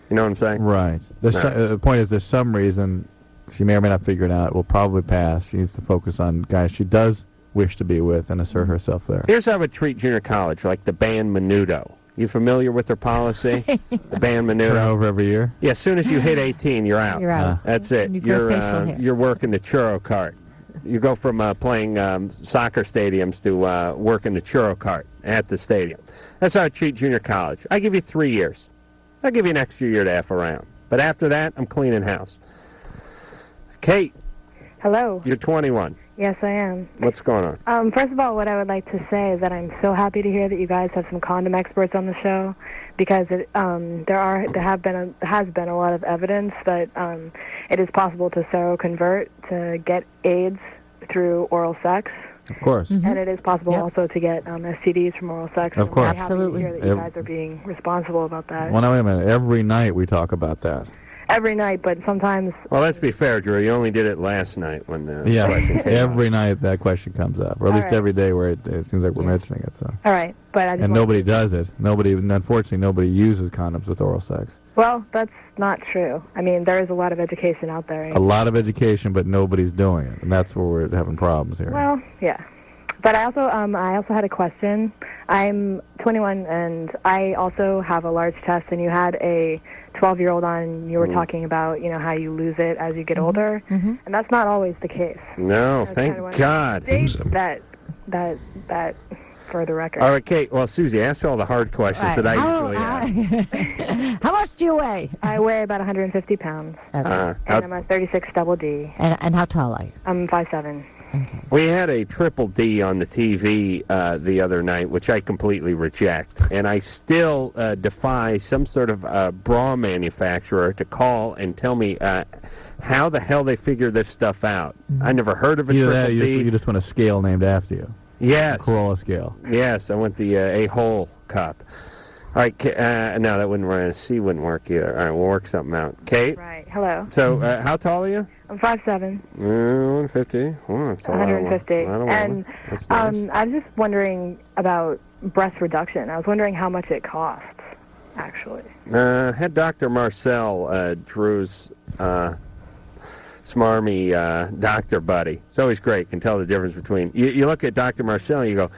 You know what I'm saying? Right. The point is, there's some reason she may or may not figure it out. It will probably pass. She needs to focus on guys she does wish to be with and assert herself there. Here's how I would treat junior college, like the band Menudo. You familiar with their policy? The band Menudo. Turn over every year? Yeah, as soon as you hit 18, you're out. You're out. That's it. You grow facial hair. You're working the churro cart. You go from playing soccer stadiums to working the churro cart at the stadium. That's how I treat junior college. I give you 3 years. I'll give you an extra year to F around. But after that, I'm cleaning house. Kate, Hello. you're 21. Yes, I am. What's going on? First of all, what I would like to say is that I'm so happy to hear that you guys have some condom experts on the show, because there has been a lot of evidence that it is possible to seroconvert to get AIDS through oral sex. Of course. And it is possible also to get STDs from oral sex. Of course. I'm happy to hear that you guys are being responsible about that. Well, now, wait a minute. Every night we talk about that. Every night, but sometimes... Well, let's be fair, Drew. You only did it last night when the Yeah, question came every night that question comes up, or at All least right. every day where it seems like we're mentioning it. So. All right, but I just And wanted nobody does it. Unfortunately, nobody uses condoms with oral sex. Well, that's not true. I mean, there is a lot of education out there. A lot of education, but nobody's doing it, and that's where we're having problems here. Well, yeah. But I also had a question. I'm 21, and I also have a large chest, and you had a 12-year-old on, and you were talking about, how you lose it as you get older, and that's not always the case. No, I thank kinda wanted God. to state that for the record. All right, Kate. Well, Susie, ask all the hard questions that I usually ask. How much do you weigh? I weigh about 150 pounds, Okay. and I'm a 36 double D. And how tall are you? I'm 5'7". We had a triple D on the TV the other night, which I completely reject. And I still defy some sort of bra manufacturer to call and tell me how the hell they figure this stuff out. I never heard of a Either triple that, D. you just want a scale named after you. Yes. A Corolla scale. Yes, I want the A-hole cup. All right, no, that wouldn't work. C wouldn't work either. All right, we'll work something out. Kate? Right. Hello. So, how tall are you? I'm 5'7". 150. Oh, that's a lot of 150. lot of And That's nice. I was just wondering about breast reduction. I was wondering how much it costs, actually. Had Dr. Marcel, Drew's smarmy doctor buddy. It's always great. Can tell the difference between... You look at Dr. Marcel and you go,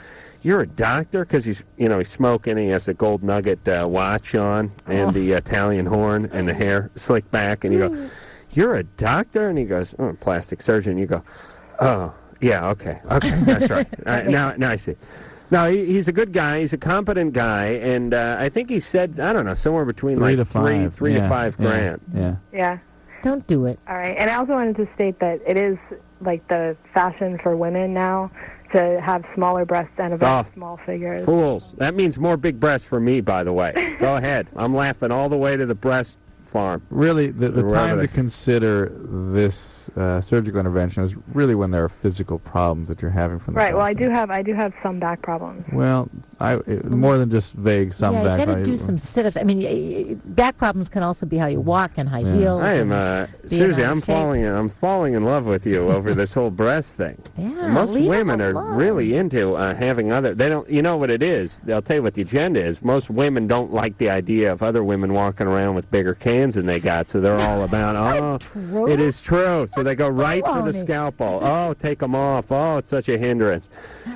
you're a doctor? Because he's smoking and he has a gold nugget watch on and the Italian horn and the hair slicked back. And you go, you're a doctor? And he goes, oh, plastic surgeon. You go, oh, yeah, okay, that's right. Now I see. No, he's a good guy. He's a competent guy, and I think he said, I don't know, somewhere between Three like to five. three to five Yeah. grand. Yeah. Yeah. Don't do it. All right. And I also wanted to state that it is like the fashion for women now to have smaller breasts and a very small figures. Fools. That means more big breasts for me, by the way. Go ahead. I'm laughing all the way to the breast farm. Really, the Wherever time they- to consider this surgical intervention is really when there are physical problems that you're having from the Right. Well, I prostate. do have some back problems. Well, more than just vague some yeah, back. you got to do some sit-ups. I mean, back problems can also be how you walk and high heels. I am, being Susie, out I'm of shape. falling in love with you over this whole breast thing. Yeah, Most leave 'em women are alone. really into having other. They don't. You know what it is? They'll tell you what the agenda is. Most women don't like the idea of other women walking around with bigger cans Wisconsin they got, so they're all about, True? it is true. So they go right for the Baloney. scalpel. Oh, take them off. Oh, it's such a hindrance.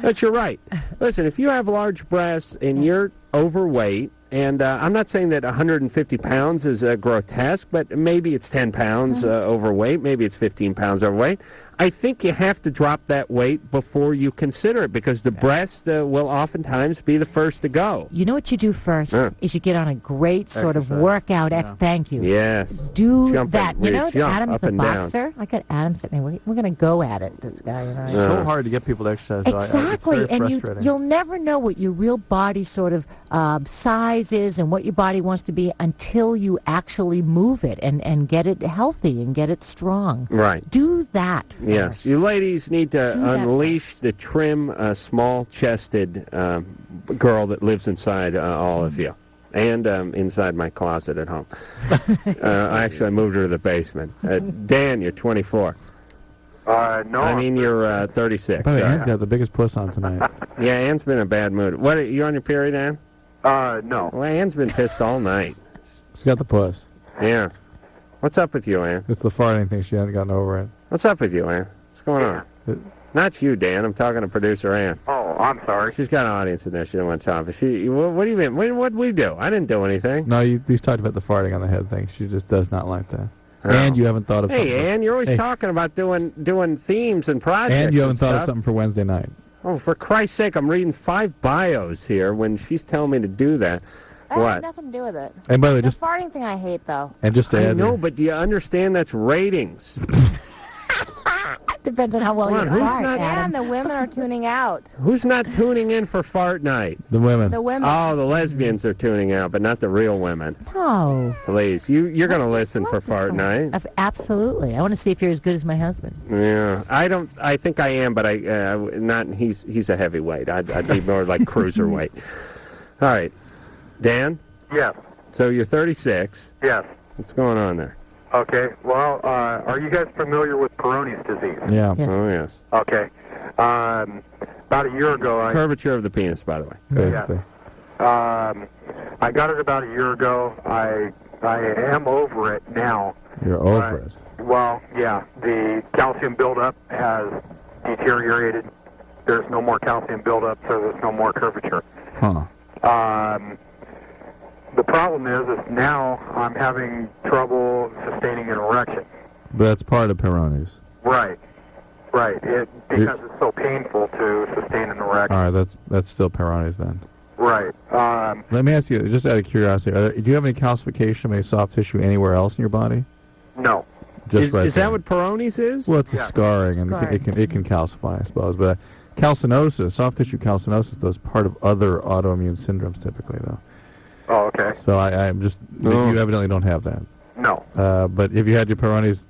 But you're right. Listen, if you have large breasts and you're overweight, and I'm not saying that 150 pounds is grotesque, but maybe it's 10 pounds overweight, maybe it's 15 pounds overweight. I think you have to drop that weight before you consider it, because the breast will oftentimes be the first to go. You know what you do first is you get on a great sort of Exercise. workout. Thank you. Yes. Do Jumping, that. You know, jump Adam's up a and down. boxer. I got Adam sitting there. We're going to go at it, this guy and I. It's so hard to get people to exercise. though. Exactly, It's very and frustrating. you'll never know what your real body sort of size is and what your body wants to be until you actually move it and get it healthy and get it strong. Right. Do that first. Yes. You ladies need to Do that unleash the trim, small-chested girl that lives inside all of you. And inside my closet at home. I moved her to the basement. Dan, you're 24. No. I mean, you're 36. By the way, Sorry. Ann's got the biggest puss on tonight. Yeah, Ann's been in a bad mood. What? Are you on your period, Ann? No. Well, Ann's been pissed all night. She's got the puss. Yeah. What's up with you, Ann? It's the farting thing. She hasn't gotten over it. What's up with you, Ann? What's going on? Not you, Dan. I'm talking to producer Ann. Oh, I'm sorry. She's got an audience in there. She didn't want to talk. But what do you mean? What did we do? I didn't do anything. No, you talked about the farting on the head thing. She just does not like that. And you haven't thought of something. Hey, Ann, you're always talking about doing themes and projects. And you haven't thought of stuff. something for Wednesday night. Oh, for Christ's sake, I'm reading 5 bios here when she's telling me to do that. That has What? nothing to do with it. And by the way, the just- farting thing I hate, though. And just to I add, know, but do you understand that's ratings? Depends on how well Come on, you who's fart, not- Adam. And the women are tuning out. Who's not tuning in for fart night? the women. The women. Oh, the lesbians are tuning out, but not the real women. No. Please, you're going to listen for fart night. Absolutely. I want to see if you're as good as my husband. Yeah, I think I am, but not. He's a heavyweight. I'd be more like cruiserweight. All right, Dan. Yes. So you're 36. Yes. What's going on there? Okay. Well, are you guys familiar with Peyronie's disease? Yeah. Yes. Oh yes. Okay. About a year ago, Curvature of the penis, by the way. Basically. I got it about a year ago. I am over it now. You're over it. Well, yeah. The calcium buildup has deteriorated. There's no more calcium buildup, so there's no more curvature. Huh. The problem is now I'm having trouble sustaining an erection. But that's part of Peyronie's. Right. Because it's so painful to sustain an erection. All right, that's still Peyronie's then. Right. Let me ask you, just out of curiosity, do you have any calcification, any soft tissue anywhere else in your body? No. Just right Is there. that what Peyronie's is? Well, it's a scarring, and it can calcify, I suppose. But calcinosis, soft tissue calcinosis, though, is part of other autoimmune syndromes typically, though. Oh, okay. So I'm just, No. you evidently don't have that. No. But have you had your Peyronie's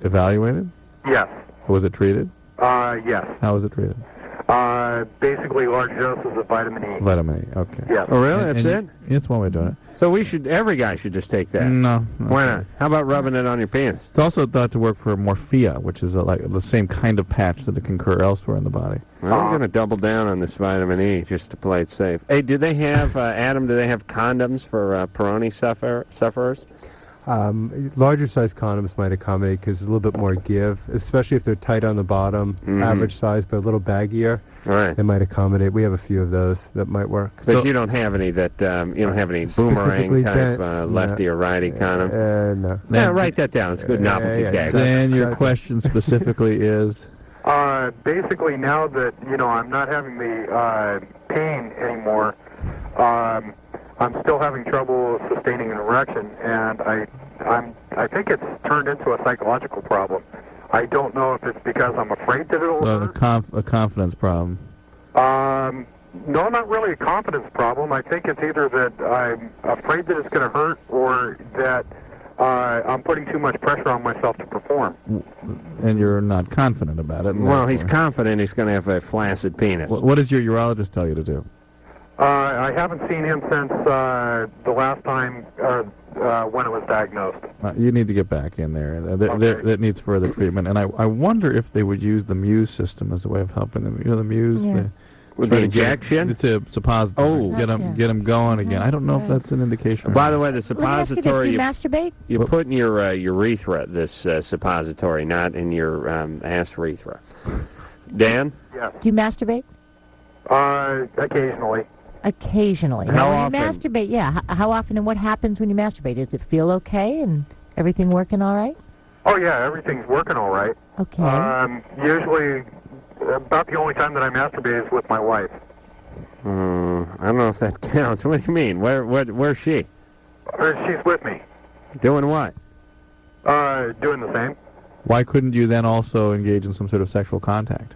evaluated? Yes. Was it treated? Yes. How was it treated? Basically large doses of vitamin E. Vitamin E, okay. Yes. Oh, really? And That's it? It's one way of doing it. So every guy should just take that. No. Why not? How about rubbing it on your penis? It's also thought to work for morphea, which is like the same kind of patch that it can occur elsewhere in the body. Well, I'm going to double down on this vitamin E just to play it safe. Hey, do they have, Adam, do they have condoms for Peyronie sufferers? Larger size condoms might accommodate because there's a little bit more give, especially if they're tight on the bottom, average size, but a little baggier. Right. They might accommodate. We have a few of those that might work. But you don't have any that, you don't have any boomerang Specifically type no. lefty or righty condoms? No. Yeah, write that down. It's a good novelty gag. Dan, your question specifically is? Basically now that, I'm not having the pain anymore, I'm still having trouble sustaining an erection, and I think it's turned into a psychological problem. I don't know if it's because I'm afraid that it'll So hurt. a confidence problem. No, not really a confidence problem. I think it's either that I'm afraid that it's going to hurt or that I'm putting too much pressure on myself to perform. And you're not confident about it. Well, he's confident he's going to have a flaccid penis. What does your urologist tell you to do? I haven't seen him since the last time when it was diagnosed. You need to get back in there. That needs further treatment. And I wonder if they would use the Muse system as a way of helping them. You know, the Muse, Yeah. With the injection? It's a suppository. Oh. Get them going again. I don't know if that's an indication. By the way, the Let me ask you this, do suppository, you masturbate? you put in your urethra, this suppository, not in your ass urethra. Dan? Yeah. Do you masturbate? Occasionally. Occasionally. How Now, when often? you masturbate, yeah. How often and what happens when you masturbate? Does it feel okay and everything working all right? Oh yeah, everything's working all right. Okay. Usually, about the only time that I masturbate is with my wife. I don't know if that counts. What do you mean? Where's she? She's with me. Doing what? Doing the same. Why couldn't you then also engage in some sort of sexual contact?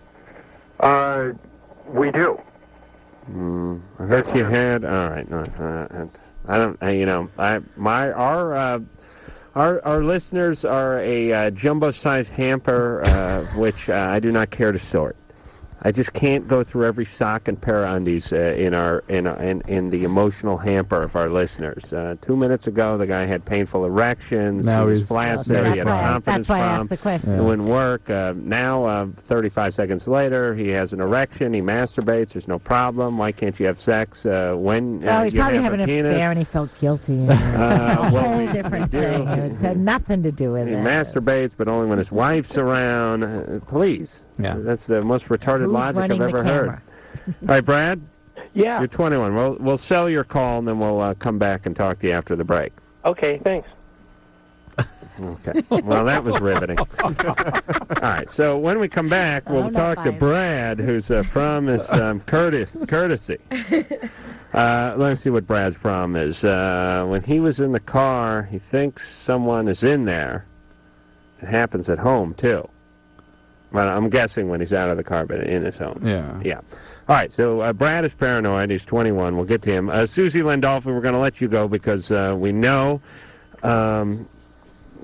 We do. I heard you had. All right, no, I don't. Our listeners are a jumbo-sized hamper, which I do not care to sort. I just can't go through every sock and pair of undies in the emotional hamper of our listeners. 2 minutes ago, the guy had painful erections. Now he was he's flaccid. He had a confidence That's why I problem. asked the question. It wouldn't work. Now, 35 seconds later, he has an erection. He masturbates. There's no problem. Why can't you have sex when Oh, he's you probably have having a an penis? affair and he felt guilty. It's a well, whole we different do. thing. It had nothing to do with He it. masturbates, but only when his wife's around. Please. Yeah. That's the most retarded Who's logic I've running the ever heard. camera? All right, Brad? Yeah. You're 21. We'll sell your call, and then we'll come back and talk to you after the break. Okay, thanks. Okay. Well, that was riveting. All right. So when we come back, we'll talk to Brad, whose prom is courtesy. Let me see what Brad's prom is. When he was in the car, he thinks someone is in there. It happens at home, too. Well, I'm guessing when he's out of the car, but in his home. Yeah. Yeah. All right, so Brad is paranoid. He's 21. We'll get to him. Suzi Landolphi, we're going to let you go because we know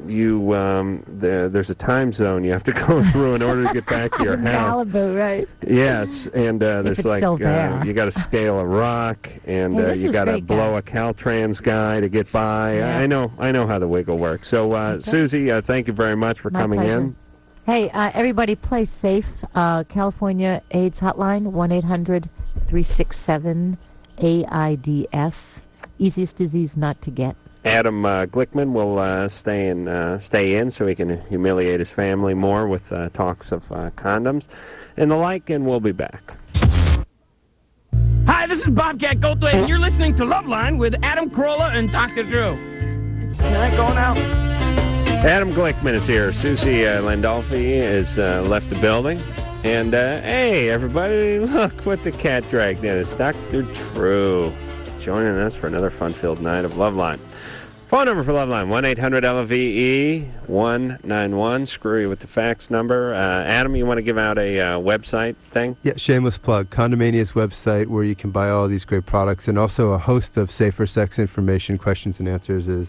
there's a time zone you have to go through in order to get back to your house. Malibu, right? Yes, and there's it's like still there. you got to scale a rock, and Hey, this you was got to great, blow guys. a Caltrans guy to get by. Yeah. I know how the wiggle works. So, Suzi, thank you very much for My coming pleasure. in. Hey, everybody, play safe. California AIDS Hotline, 1-800-367-AIDS. Easiest disease not to get. Adam Glickman will stay in so he can humiliate his family more with talks of condoms and the like, and we'll be back. Hi, this is Bobcat Goldthwait, and you're listening to LoveLine with Adam Carolla and Dr. Drew. Can I go now? Adam Glickman is here. Suzi Landolphi has left the building. And, hey, everybody, look what the cat dragged in. It's Dr. Drew joining us for another fun-filled night of LoveLine. Phone number for LoveLine, 1-800-LOVE-191. Screw you with the fax number. Adam, you want to give out a website thing? Yeah, shameless plug. Condomania's website, where you can buy all these great products, and also a host of safer sex information, questions and answers, is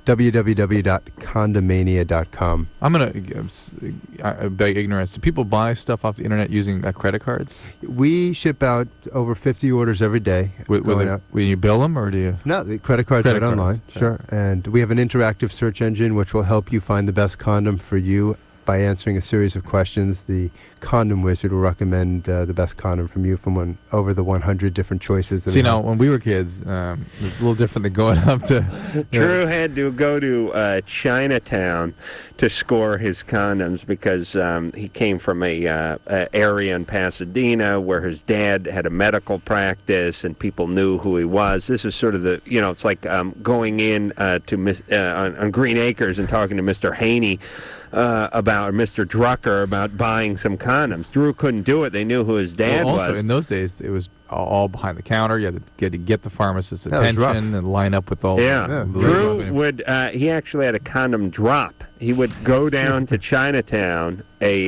www.condomania.com. I'm going to beg ignorance. Do people buy stuff off the internet using credit cards? We ship out over 50 orders every day. When you bill them, or do you? No, the credit cards right online. Sure. And we have an interactive search engine which will help you find the best condom for you by answering a series of questions. The Condom Wizard will recommend the best condom from you from over the 100 different choices. See, now, when we were kids, it was a little different than going up to... Drew had to go to Chinatown to score his condoms because he came from a area in Pasadena where his dad had a medical practice and people knew who he was. This is sort of the, it's like going in on Green Acres and talking to Mr. Haney about Mr. Drucker about buying some condoms. Drew couldn't do it. They knew who his dad also, was. in those days, it was all behind the counter. You had to get the pharmacist's That was rough. attention and line up with all the Drew would, he actually had a condom drop. He would go down to Chinatown. A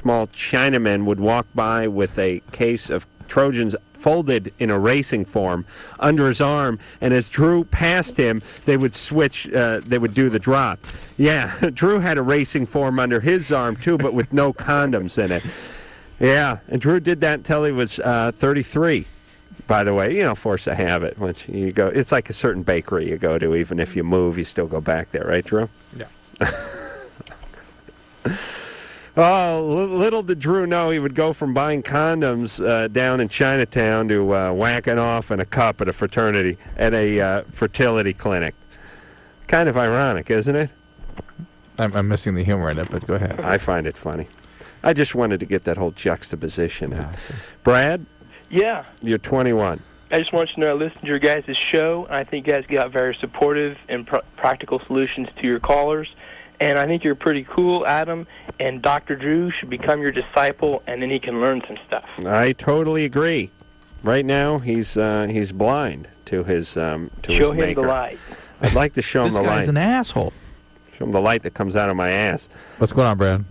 small Chinaman would walk by with a case of Trojans folded in a racing form under his arm, and as Drew passed him, they would switch, they would do the drop. Yeah, Drew had a racing form under his arm, too, but with no condoms in it. Yeah, and Drew did that until he was 33, by the way. Force of habit. Once you go, it's like a certain bakery you go to. Even if you move, you still go back there, right, Drew? Yeah. Oh, little did Drew know he would go from buying condoms down in Chinatown to whacking off in a cup at a fertility clinic. Kind of ironic, isn't it? I'm missing the humor in it, but go ahead. I find it funny. I just wanted to get that whole juxtaposition. Yeah. Brad? Yeah. You're 21. I just want you to know I listened to your guys' show, and I think you guys got very supportive and practical solutions to your callers. And I think you're pretty cool, Adam, and Dr. Drew should become your disciple, and then he can learn some stuff. I totally agree. Right now, he's blind to his Show his him maker. the light. I'd like to show him This the light. guy's an asshole. Show him the light that comes out of my ass. What's going on, Brad?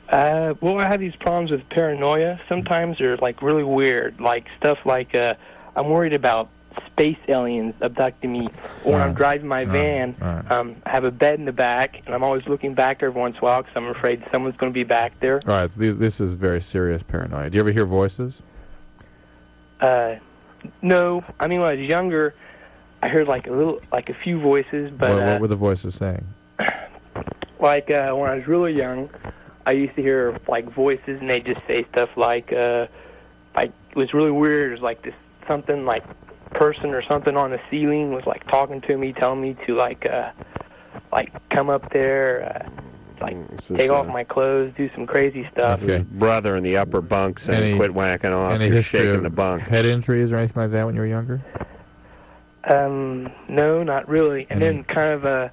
Well, I have these problems with paranoia. Sometimes they're, like, really weird, like stuff like I'm worried about space aliens abducting me, or when I'm driving my van, I have a bed in the back, and I'm always looking back every once in a while because I'm afraid someone's going to be back there. All right, so this is very serious paranoia. Do you ever hear voices? No. I mean, when I was younger, I heard like a few voices, but What were the voices saying? like when I was really young, I used to hear like voices, and they just say stuff like it was really weird. It was like this something like person or something on the ceiling was like talking to me, telling me to like come up there, take off my clothes, do some crazy stuff. His brother in the upper bunk saying, "Quit whacking off, Any you're history shaking of the bunk." head injuries or anything like that when you were younger? No, not really. And then kind of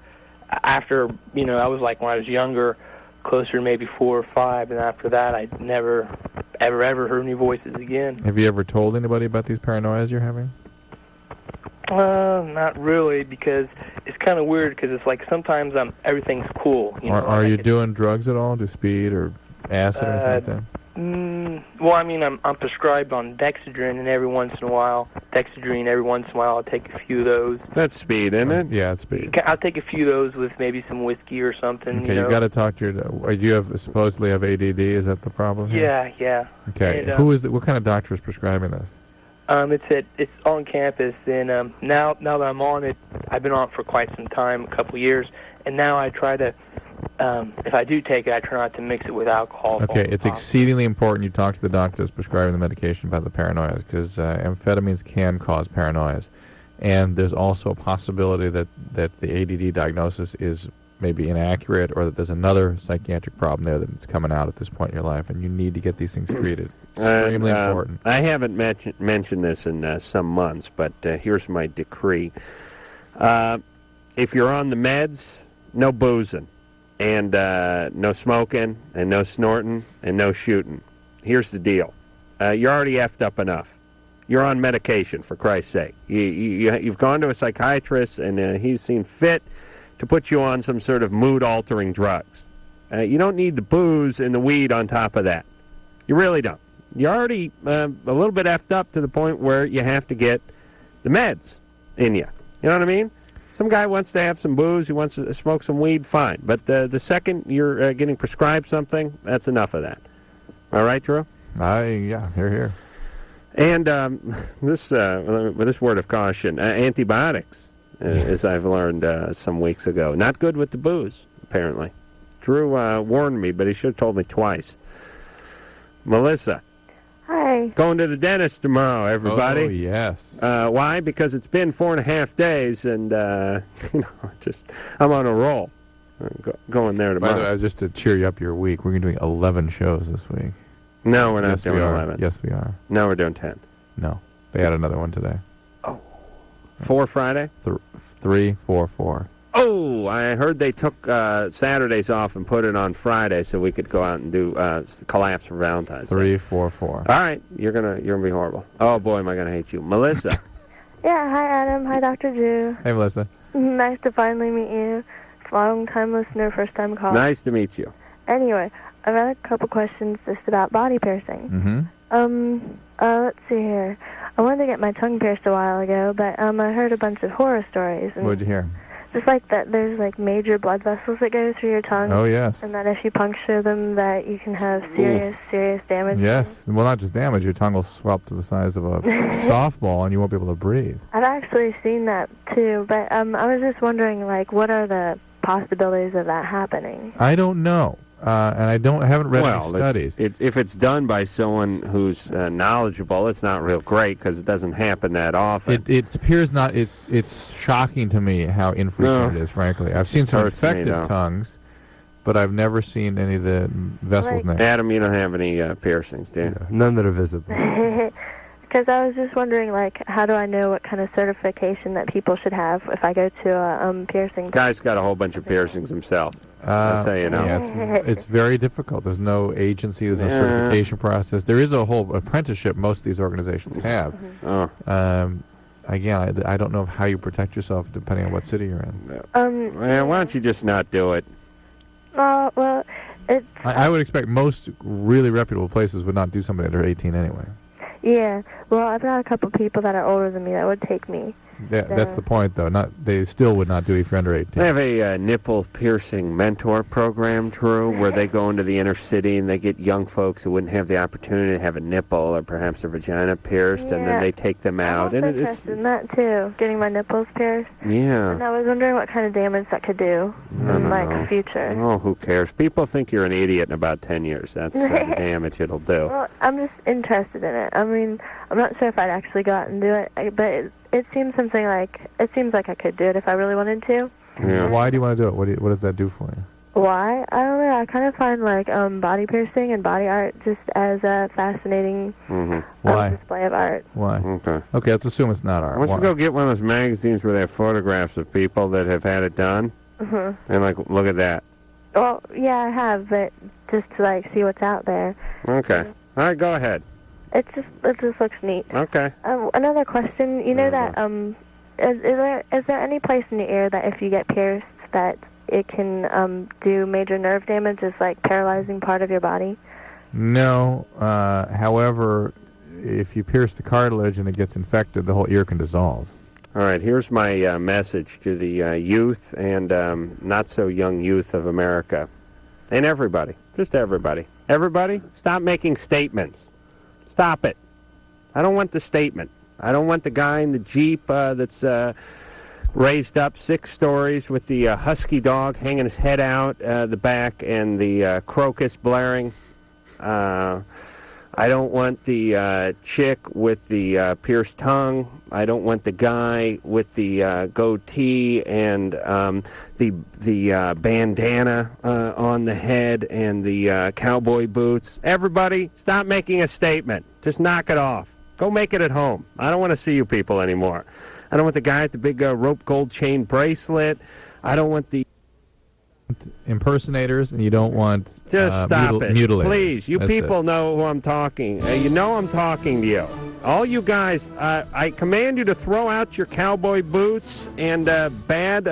after, I was like when I was younger, closer to maybe 4 or 5, and after that I never ever heard any voices again. Have you ever told anybody about these paranoias you're having? Not really, because it's kind of weird, because it's like sometimes everything's cool. Are you doing drugs at all? Do speed or acid or anything like that? Well, I mean, I'm prescribed on Dexedrine, and every once in a while I'll take a few of those. That's speed, isn't it? Yeah, it's speed. I'll take a few of those with maybe some whiskey or something. Okay, you got to talk to your. You supposedly have ADD. Is that the problem here? Yeah. Okay, And, what kind of doctor is prescribing this? It's on campus, and now that I'm on it, I've been on it for quite some time, a couple years, and now I try to, if I do take it, I try not to mix it with alcohol. Okay, it's exceedingly important you talk to the doctor that's prescribing the medication about the paranoias, because amphetamines can cause paranoias, and there's also a possibility that the ADD diagnosis is maybe inaccurate, or that there's another psychiatric problem there that's coming out at this point in your life, and you need to get these things treated. Extremely important. I haven't mentioned this in some months, but here's my decree. If you're on the meds, no boozing, and no smoking, and no snorting, and no shooting. Here's the deal. You're already effed up enough. You're on medication, for Christ's sake. You've gone to a psychiatrist, and he's seen fit to put you on some sort of mood-altering drugs. You don't need the booze and the weed on top of that. You really don't. You're already a little bit effed up to the point where you have to get the meds in you. You know what I mean? Some guy wants to have some booze, he wants to smoke some weed, fine. But the second you're getting prescribed something, that's enough of that. All right, Drew? Yeah, here. And this word of caution, antibiotics, as I've learned some weeks ago. Not good with the booze, apparently. Drew warned me, but he should have told me twice. Melissa. Hi. Going to the dentist tomorrow, everybody. Oh, yes. Why? Because it's been 4.5 days, and, I'm on a roll. Going there tomorrow. By the way, just to cheer you up your week, we're doing 11 shows this week. No, we're not Yes, doing we are. 11. Yes, we are. No, we're doing 10. No. They had another one today. 4 Friday? 3, 4, 4. Oh, I heard they took Saturdays off and put it on Friday so we could go out and do collapse for Valentine's Day. 3, 4, 4. All right, you're gonna be horrible. Oh boy, am I gonna hate you, Melissa. Yeah, hi Adam, hi Dr. Drew. Hey, Melissa. Nice to finally meet you. Long time listener, first time caller. Nice to meet you. Anyway, I've got a couple questions just about body piercing. Mm-hmm. Let's see here. I wanted to get my tongue pierced a while ago, but I heard a bunch of horror stories. And What'd you hear? just like that there's like major blood vessels that go through your tongue. Oh, yes. And that if you puncture them, that you can have serious damage. Yes. Well, not just damage. Your tongue will swell up to the size of a softball, and you won't be able to breathe. I've actually seen that too, but I was just wondering, like, what are the possibilities of that happening? I don't know. and I haven't read any studies. If it's done by someone who's knowledgeable, it's not real great because it doesn't happen that often. It appears not. It's shocking to me how infrequent it is. Frankly, I've seen some infected tongues, but I've never seen any of the vessels there. Adam, you don't have any piercings, do you? None that are visible. Because I was just wondering, like, how do I know what kind of certification that people should have if I go to a piercing? Guy's got a whole bunch of piercings himself. That's how you know. Yeah, it's very difficult. There's no agency. There's no certification process. There is a whole apprenticeship most of these organizations have. Again, I don't know how you protect yourself depending on what city you're in. Why don't you just not do it? Well, it's... I would expect most really reputable places would not do somebody under 18 anyway. Yeah. Well, I've got a couple people that are older than me that would take me. That's the point, though. They still would not do it if you're under 18. They have a nipple piercing mentor program, Drew, where they go into the inner city and they get young folks who wouldn't have the opportunity to have a nipple or perhaps their vagina pierced, and then they take them out. I'm also interested in that too, getting my nipples pierced. Yeah. And I was wondering what kind of damage that could do in the future. Oh, who cares? People think you're an idiot in about 10 years. That's the damage it'll do. Well, I'm just interested in it. I mean, I'm not sure if I'd actually go out and do it, but it seems like I could do it if I really wanted to. Yeah. Why do you want to do it? What does that do for you? Why? I don't know. I kind of find like body piercing and body art just as a fascinating display of art. Why? Okay. Okay, let's assume it's not art. Why don't you go get one of those magazines where they have photographs of people that have had it done, and look at that. Well, yeah, I have, but just to see what's out there. Okay. All right, go ahead. It just looks neat. Okay. Another question. You know that is there any place in the ear that if you get pierced that it can do major nerve damage, just like paralyzing part of your body? No. However, if you pierce the cartilage and it gets infected, the whole ear can dissolve. All right, here's my message to the youth and not so young youth of America, and everybody, just everybody. Everybody, stop making statements. Stop it. I don't want the statement. I don't want the guy in the Jeep that's raised up 6 stories with the husky dog hanging his head out the back and the crocus blaring. I don't want the chick with the pierced tongue. I don't want the guy with the goatee and the bandana on the head and the cowboy boots. Everybody, stop making a statement. Just knock it off. Go make it at home. I don't want to see you people anymore. I don't want the guy with the big rope gold chain bracelet. I don't want the impersonators, and you don't want just stop it, mutilators. Please. You That's people it. know who I'm talking. You know I'm talking to you. All you guys, I command you to throw out your cowboy boots and bad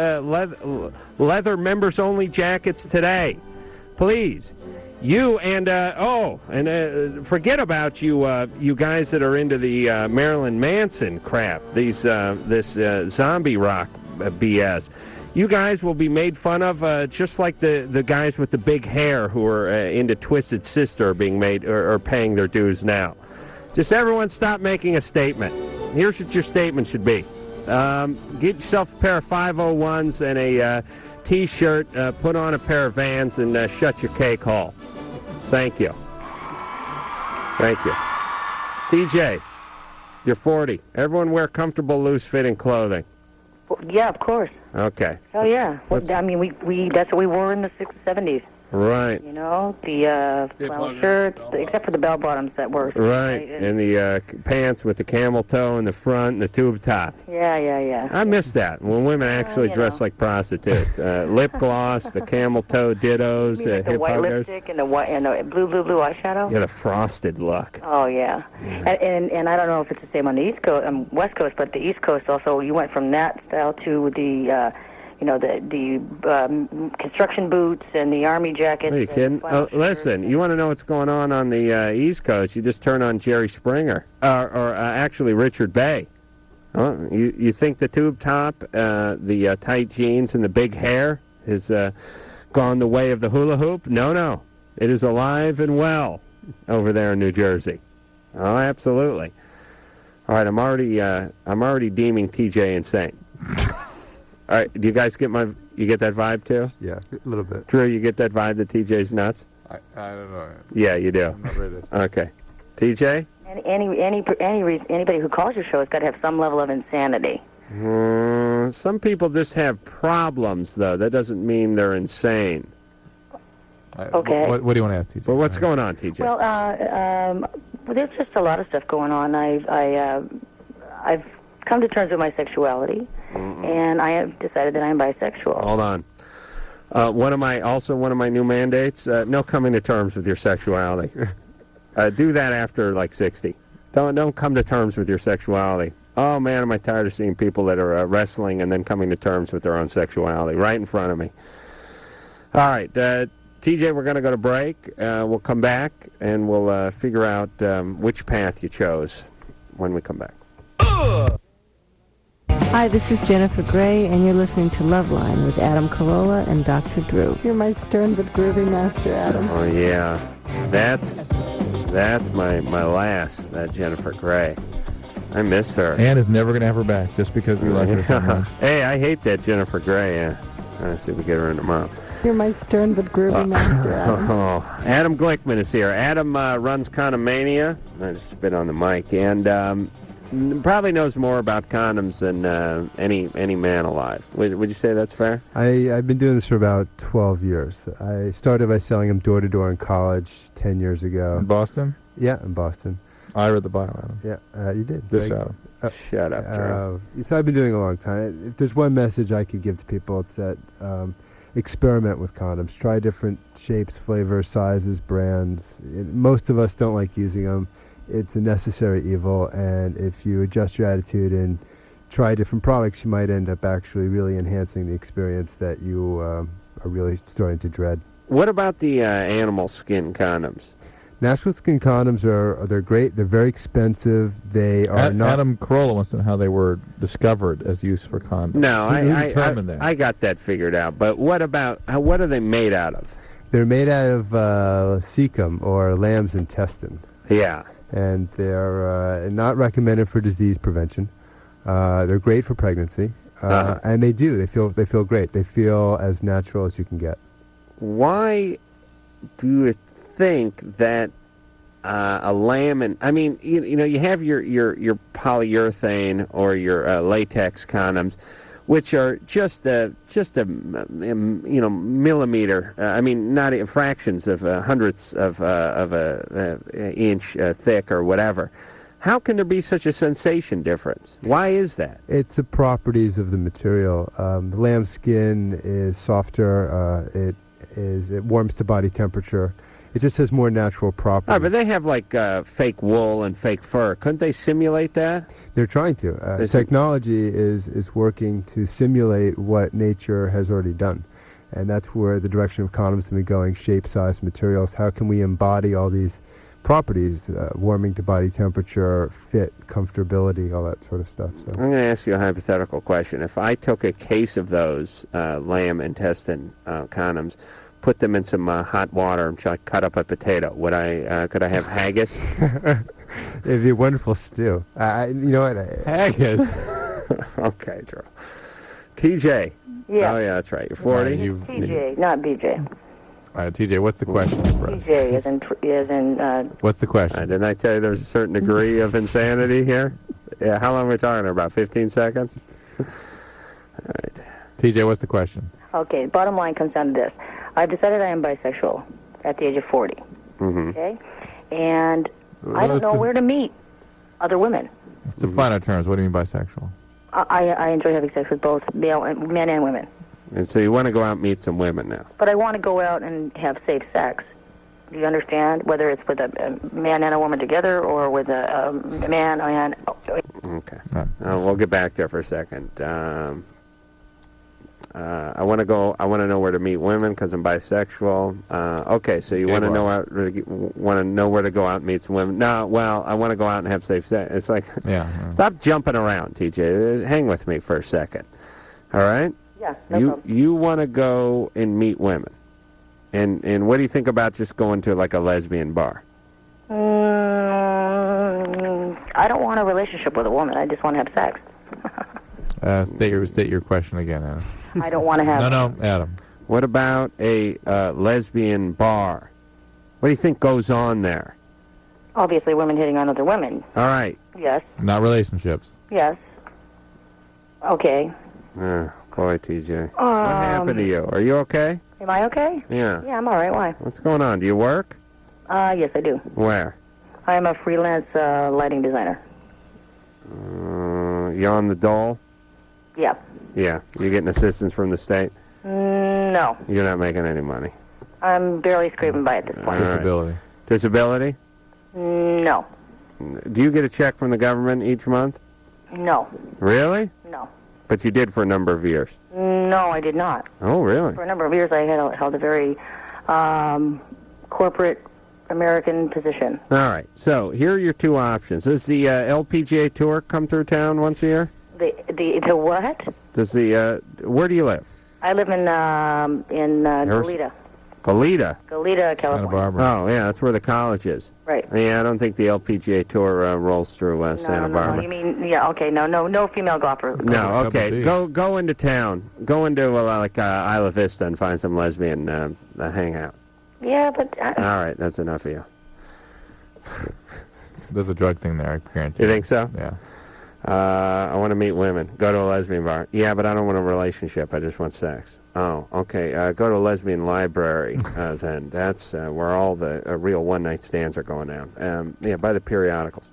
leather members-only jackets today. Please. You and forget about you guys that are into the Marilyn Manson crap. This zombie rock BS. You guys will be made fun of just like the guys with the big hair who are into Twisted Sister are being made or paying their dues now. Just everyone stop making a statement. Here's what your statement should be. Get yourself a pair of 501s and a T-shirt, put on a pair of Vans, and shut your cake hole. Thank you. Thank you. TJ, you're 40. Everyone wear comfortable, loose-fitting clothing. Yeah, of course. Okay. Oh, yeah. I mean, we that's what we wore in the 60s, 70s. Right. You know, the flannel shirts, except for the bell bottoms that were. Right, and the pants with the camel toe in the front and the tube top. Yeah. I miss that, when women actually dress like prostitutes. Lip gloss, the camel toe dittos, You mean like the hip white huggers. lipstick and the white and the blue eyeshadow. Yeah, the frosted look. Oh yeah, and I don't know if it's the same on the East Coast, West Coast, but the East Coast also. You went from that style to the. The construction boots and the army jackets. Are you kidding? Listen, you want to know what's going on the East Coast, you just turn on Jerry Springer, or actually Richard Bay. You think the tube top, the tight jeans, and the big hair has gone the way of the hula hoop? No. It is alive and well over there in New Jersey. Oh, absolutely. All right, I'm already deeming TJ insane. All right, do you guys get my... You get that vibe too? Yeah, a little bit. Drew, you get that vibe that TJ's nuts? I don't know. Yeah, you do. I'm not ready. Okay. TJ? Anybody who calls your show has got to have some level of insanity. Some people just have problems, though. That doesn't mean they're insane. Okay. What do you want to ask, TJ? Well, what's going on, TJ? Well, there's just a lot of stuff going on. I've come to terms with my sexuality, and I have decided that I'm bisexual. Hold on. One of my new mandates, no coming to terms with your sexuality. Do that after like 60. Don't come to terms with your sexuality. Oh man, am I tired of seeing people that are wrestling and then coming to terms with their own sexuality right in front of me. All right, TJ, we're going to go to break. We'll come back and we'll figure out which path you chose when we come back. Hi, this is Jennifer Gray, and you're listening to LoveLine with Adam Carolla and Dr. Drew. You're my stern but groovy master, Adam. Oh yeah, that's my lass, that Jennifer Gray. I miss her. Ann is never going to have her back just because you like her so much. Hey, I hate that Jennifer Gray. Let's see if we get her in tomorrow. You're my stern but groovy master, Adam. Adam Glickman is here. Adam runs Condomania. I just spit on the mic. And probably knows more about condoms than any man alive. Would you say that's fair? I've been doing this for about 12 years. I started by selling them door to door in college 10 years ago. In Boston? Yeah, in Boston. I read the bio, Adam. Yeah, you did. This Adam. Shut up, Drew. So I've been doing it a long time. If there's one message I could give to people, it's that experiment with condoms. Try different shapes, flavors, sizes, brands. Most of us don't like using them. It's a necessary evil, and if you adjust your attitude and try different products, you might end up actually really enhancing the experience that you are really starting to dread. What about the animal skin condoms? Natural skin condoms they're great. They're very expensive. They are not. Adam Carolla wants to know how they were discovered as used for condoms. No, Who determined that? I got that figured out. But what about what are they made out of? They're made out of cecum, or lamb's intestine. Yeah. And they're not recommended for disease prevention. They're great for pregnancy, and they feel great. They feel as natural as you can get. Why do you think that a lamb and you have your polyurethane or your latex condoms, which are just a millimeter. Not fractions of hundredths of a inch thick or whatever. How can there be such a sensation difference? Why is that? It's the properties of the material. Lamb skin is softer. It warms to body temperature. It just has more natural properties. Oh, but they have like fake wool and fake fur. Couldn't they simulate that? They're trying to. Technology is working to simulate what nature has already done. And that's where the direction of condoms has been going, shape, size, materials. How can we embody all these properties, warming to body temperature, fit, comfortability, all that sort of stuff. So I'm going to ask you a hypothetical question. If I took a case of those lamb intestine condoms, put them in some hot water and cut up a potato, could I have haggis? It'd be a wonderful stew. You know what? Haggis? Okay, Drew. TJ. Yeah. Oh, yeah, that's right. You're 40? TJ, not BJ. All right, TJ, what's the question for us? TJ is in What's the question? Didn't I tell you there's a certain degree of insanity here? Yeah, how long are we talking about? 15 seconds? All right. TJ, what's the question? Okay, bottom line comes down to this. I've decided I am bisexual at the age of 40. Mm-hmm. Okay? And I don't know where to meet other women. Let's define our terms. What do you mean bisexual? I enjoy having sex with both men and women. And so you want to go out and meet some women now? But I want to go out and have safe sex. Do you understand? Whether it's with a man and a woman together or with a man and... Okay. We'll get back there for a second. I want to know where to meet women because I'm bisexual. Okay, so you want to know where to go out and meet some women. No, well, I want to go out and have safe sex. It's like, stop jumping around, TJ. Hang with me for a second. All right? Yeah, no problem. You want to go and meet women. And what do you think about just going to like a lesbian bar? I don't want a relationship with a woman. I just want to have sex. State your question again, Adam. I don't want to have. No, Adam. What about a lesbian bar? What do you think goes on there? Obviously, women hitting on other women. All right. Yes. Not relationships. Yes. Okay. Boy, TJ. What happened to you? Are you okay? Am I okay? Yeah. Yeah, I'm all right. Why? What's going on? Do you work? Yes, I do. Where? I am a freelance lighting designer. You on the dole? Yeah. Yeah. You getting assistance from the state? No. You're not making any money. I'm barely scraping by at this point. Disability. Disability? No. Do you get a check from the government each month? No. Really? No. But you did for a number of years. No, I did not. Oh, really? For a number of years, I had held a very corporate American position. All right. So here are your two options. Does the LPGA Tour come through town once a year? The what? Does the where do you live? I live in Goleta. Goleta? Goleta, California. Santa Barbara. Oh, yeah, that's where the college is. Right. Yeah, I don't think the LPGA Tour rolls through Santa Barbara. No, you mean, yeah, okay, no female golfer. No, okay, go into town. Go into Isla Vista and find some lesbian hangout. Yeah, but... All right, that's enough of you. There's a drug thing there, I guarantee. You think so? Yeah. I want to meet women. Go to a lesbian bar. Yeah, but I don't want a relationship. I just want sex. Oh, okay. Go to a lesbian library then. That's where all the real one-night stands are going down. Yeah, buy the periodicals.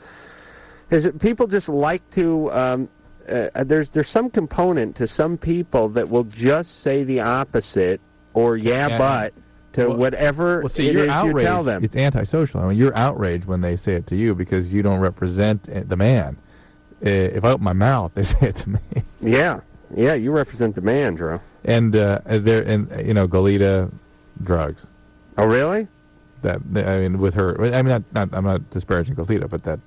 Is it people just like to... there's some component to some people that will just say the opposite or but to whatever it is you tell them. It's antisocial. I mean, you're outraged when they say it to you because you don't represent the man. If I open my mouth, they say it to me. Yeah, you represent the man, Drew. And Goleta drugs. Oh, really? I mean, with her. I mean, I'm not disparaging Goleta, but that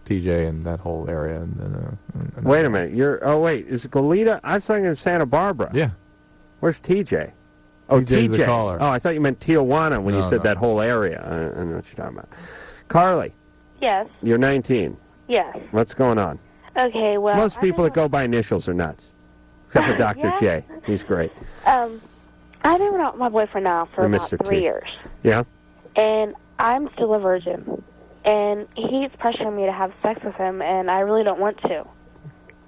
TJ and that whole area. And wait a minute. Is it Goleta? I was thinking of Santa Barbara. Yeah. Where's TJ? Oh, TJ's the TJ. caller. Oh, I thought you meant Tijuana when you said that whole area. I know what you're talking about. Carly. Yes. You're 19. Yes. What's going on? Okay, well... Most people that go by initials are nuts. Except for Dr. Yeah? J. He's great. I've been with my boyfriend now for about Mr. 3 T. years. Yeah? And I'm still a virgin. And he's pressuring me to have sex with him, and I really don't want to.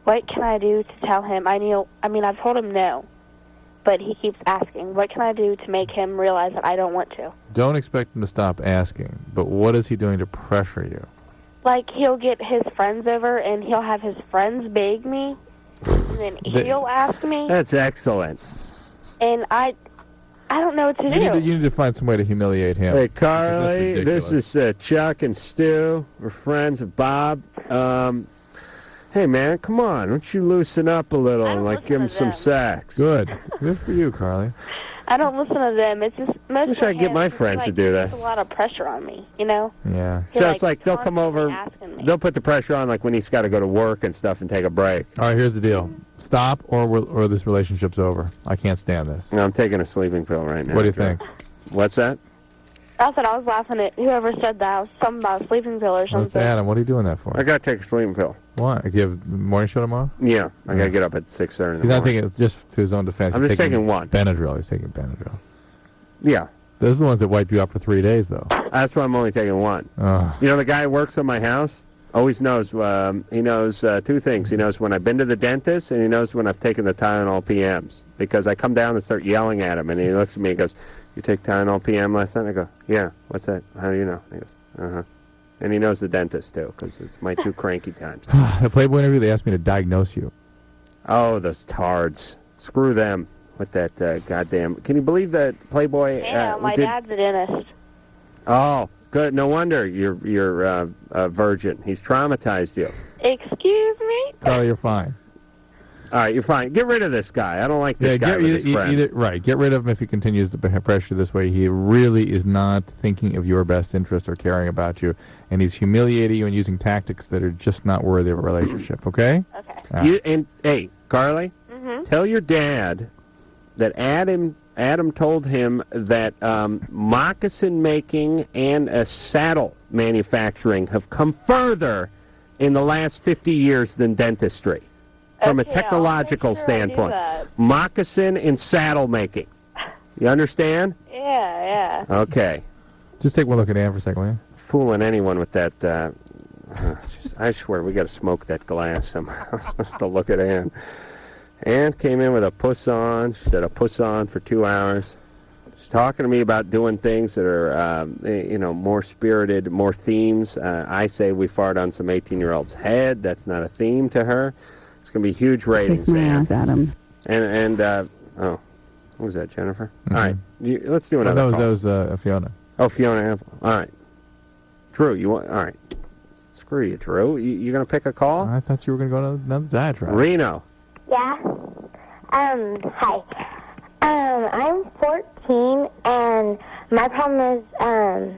What can I do to tell him? I've told him no. But he keeps asking. What can I do to make him realize that I don't want to? Don't expect him to stop asking. But what is he doing to pressure you? Like, he'll get his friends over, and he'll have his friends beg me, and then he'll ask me. That's excellent. And I don't know what to do. You need to find some way to humiliate him. Hey, Carly, this is Chuck and Stu. We're friends of Bob. Hey, man, come on. Why don't you loosen up a little and, give him some sex? Good. Good for you, Carly. I don't listen to them. It's just most Wish I could get my friends to do that. There's a lot of pressure on me, you know? Yeah. So it's like they'll come over, they'll put the pressure on like when he's got to go to work and stuff and take a break. All right, here's the deal. Stop or this relationship's over. I can't stand this. No, I'm taking a sleeping pill right now. What do you think? What's that? I said I was laughing at whoever said that. I was something about a sleeping pill or something. What's Adam? What are you doing that for? I got to take a sleeping pill. Why? You have the morning show tomorrow? Yeah, I got to get up at 6:30 in the He's morning. not taking it just to his own defense. I'm He's just taking one. Benadryl. He's taking Benadryl. Yeah. Those are the ones that wipe you out for 3 days, though. That's why I'm only taking one. Oh. You know, the guy who works on my house always knows, he knows two things. He knows when I've been to the dentist, and he knows when I've taken the Tylenol PMs. Because I come down and start yelling at him, and he looks at me and goes, "You take Tylenol PM last night?" I go, "Yeah." "What's that?" "How do you know?" He goes, "Uh-huh." And he knows the dentist, too, because it's my two cranky times. The Playboy interview, they asked me to diagnose you. Oh, those tards. Screw them with that goddamn... Can you believe that Playboy... Yeah, my dad's a dentist. Oh, good. No wonder you're a virgin. He's traumatized you. Excuse me? Carly, you're fine. All right, you're fine. Get rid of this guy. I don't like this guy with his friends. Right, get rid of him if he continues to pressure this way. He really is not thinking of your best interest or caring about you, and he's humiliating you and using tactics that are just not worthy of a relationship, okay? Okay. Hey, Carly, tell your dad that Adam told him that moccasin making and saddle manufacturing have come further in the last 50 years than dentistry. from a Okay, I'll technological make sure I do standpoint. that. Moccasin and saddle making. You understand? Yeah. Okay. Just take one look at Ann for a second, will you? Fooling anyone with that. I swear we got to smoke that glass somehow. To look at Ann. Ann came in with a puss on. She said a puss on for 2 hours. She's talking to me about doing things that are, more spirited, more themes. I say we fart on some 18-year-old's head. That's not a theme to her. It's going to be huge ratings, Kiss my Ann. ass, Adam. And what was that, Jennifer? All right, let's do Oh, another that call. was Fiona. Oh, Fiona Apple. All right. Drew, you want? All right. Screw you, Drew. You going to pick a call? I thought you were going to go to another diatribe. Reno. Yeah. Hi. I'm 14, and my problem is, I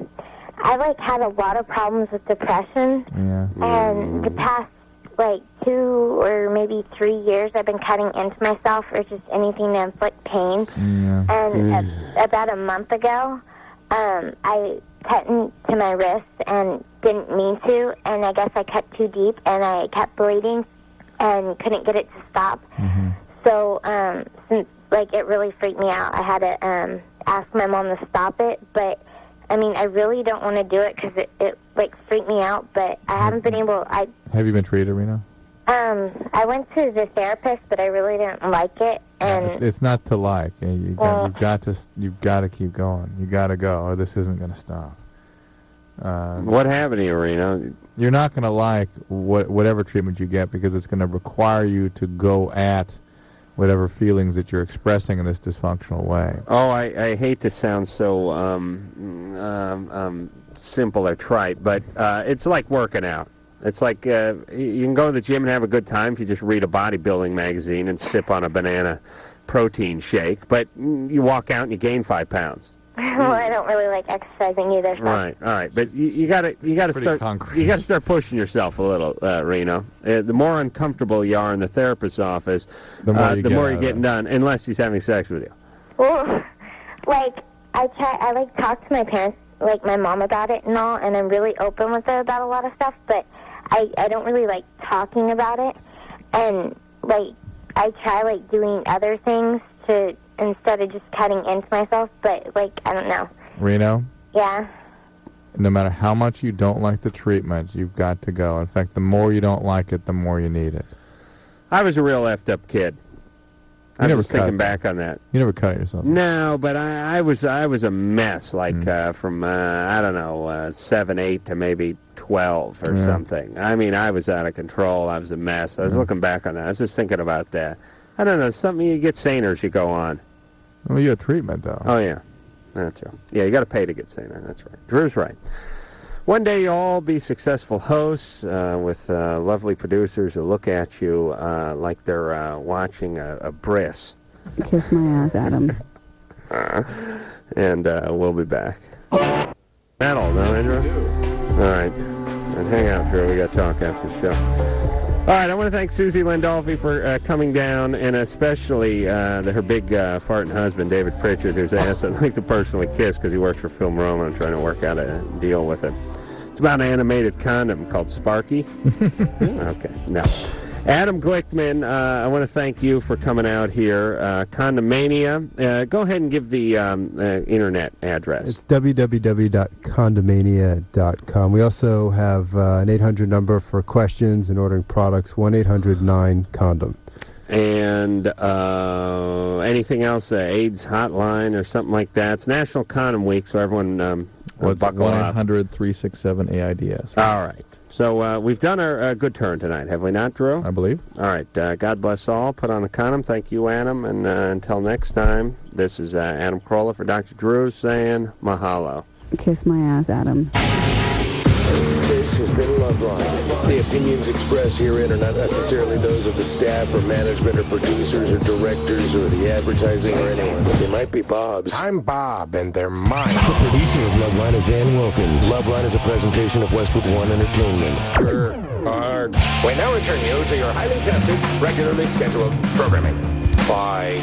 had a lot of problems with depression. Yeah. And the past, 2 or maybe 3 years, I've been cutting into myself or just anything to inflict pain. Yeah. And about a month ago, I cut into my wrist and didn't mean to, and I guess I cut too deep, and I kept bleeding and couldn't get it to stop. Mm-hmm. So, since, it really freaked me out, I had to ask my mom to stop it, but, I really don't want to do it because it freaked me out, but I haven't been able, Have you been treated, Reno? I went to the therapist, but I really didn't like it, and... It's not to like. You've got to keep going. You got to go, or this isn't going to stop. What happened to you, Reno? You're not going to like whatever treatment you get because it's going to require you to go at whatever feelings that you're expressing in this dysfunctional way. Oh, I hate to sound so simple or trite, but it's like working out. It's like you can go to the gym and have a good time if you just read a bodybuilding magazine and sip on a banana protein shake, but you walk out and you gain 5 pounds. Well, I don't really like exercising either. So. Right, all right, but you gotta start pushing yourself a little, Reno. The more uncomfortable you are in the therapist's office, the more you're getting done, unless he's having sex with you. Well, I talk to my parents, my mom about it and all, and I'm really open with her about a lot of stuff, but I don't really like talking about it, and I try doing other things to instead of just cutting into myself, but I don't know. Reno? Yeah. No matter how much you don't like the treatment, you've got to go. In fact, the more you don't like it, the more you need it. I was a real effed up kid. I was thinking back on that. You never cut yourself. No, but I was a mess, from I don't know 7, 8 to maybe 12 or something. I was out of control. I was a mess. I was looking back on that. I was just thinking about that. I don't know, something you get saner as you go on. Well, you have treatment though. Oh yeah, that's true. Yeah, you got to pay to get saner. That's right. Drew's right. One day you'll all be successful hosts with lovely producers who look at you like they're watching a bris. Kiss my ass, Adam. And we'll be back. Metal, no, Andrew? All right. And hang out, Drew. We got to talk after the show. All right, I want to thank Suzi Landolphi for coming down, and especially her big farting husband, David Pritchard, who's asked I'd like to personally kiss because he works for Film Roma and trying to work out a deal with him. It's about an animated condom called Sparky. Okay, no. Adam Glickman, I want to thank you for coming out here. Condomania, go ahead and give the internet address. It's www.condomania.com. We also have an 800 number for questions and ordering products, 1-800-9-CONDOM. And anything else, AIDS hotline or something like that. It's National Condom Week, so everyone buckle up. 1-800-367-AIDS. All right. So we've done our good turn tonight, have we not, Drew? I believe. All right. God bless all. Put on the condom. Thank you, Adam. And until next time, this is Adam Carolla for Dr. Drew saying mahalo. Kiss my ass, Adam. This has been LoveLine. The opinions expressed herein are not necessarily those of the staff or management or producers or directors or the advertising or anyone. They might be Bob's. I'm Bob, and they're mine. The producer of LoveLine is Ann Wilkins. LoveLine is a presentation of Westwood One Entertainment. We now return you to your highly tested, regularly scheduled programming. Bye.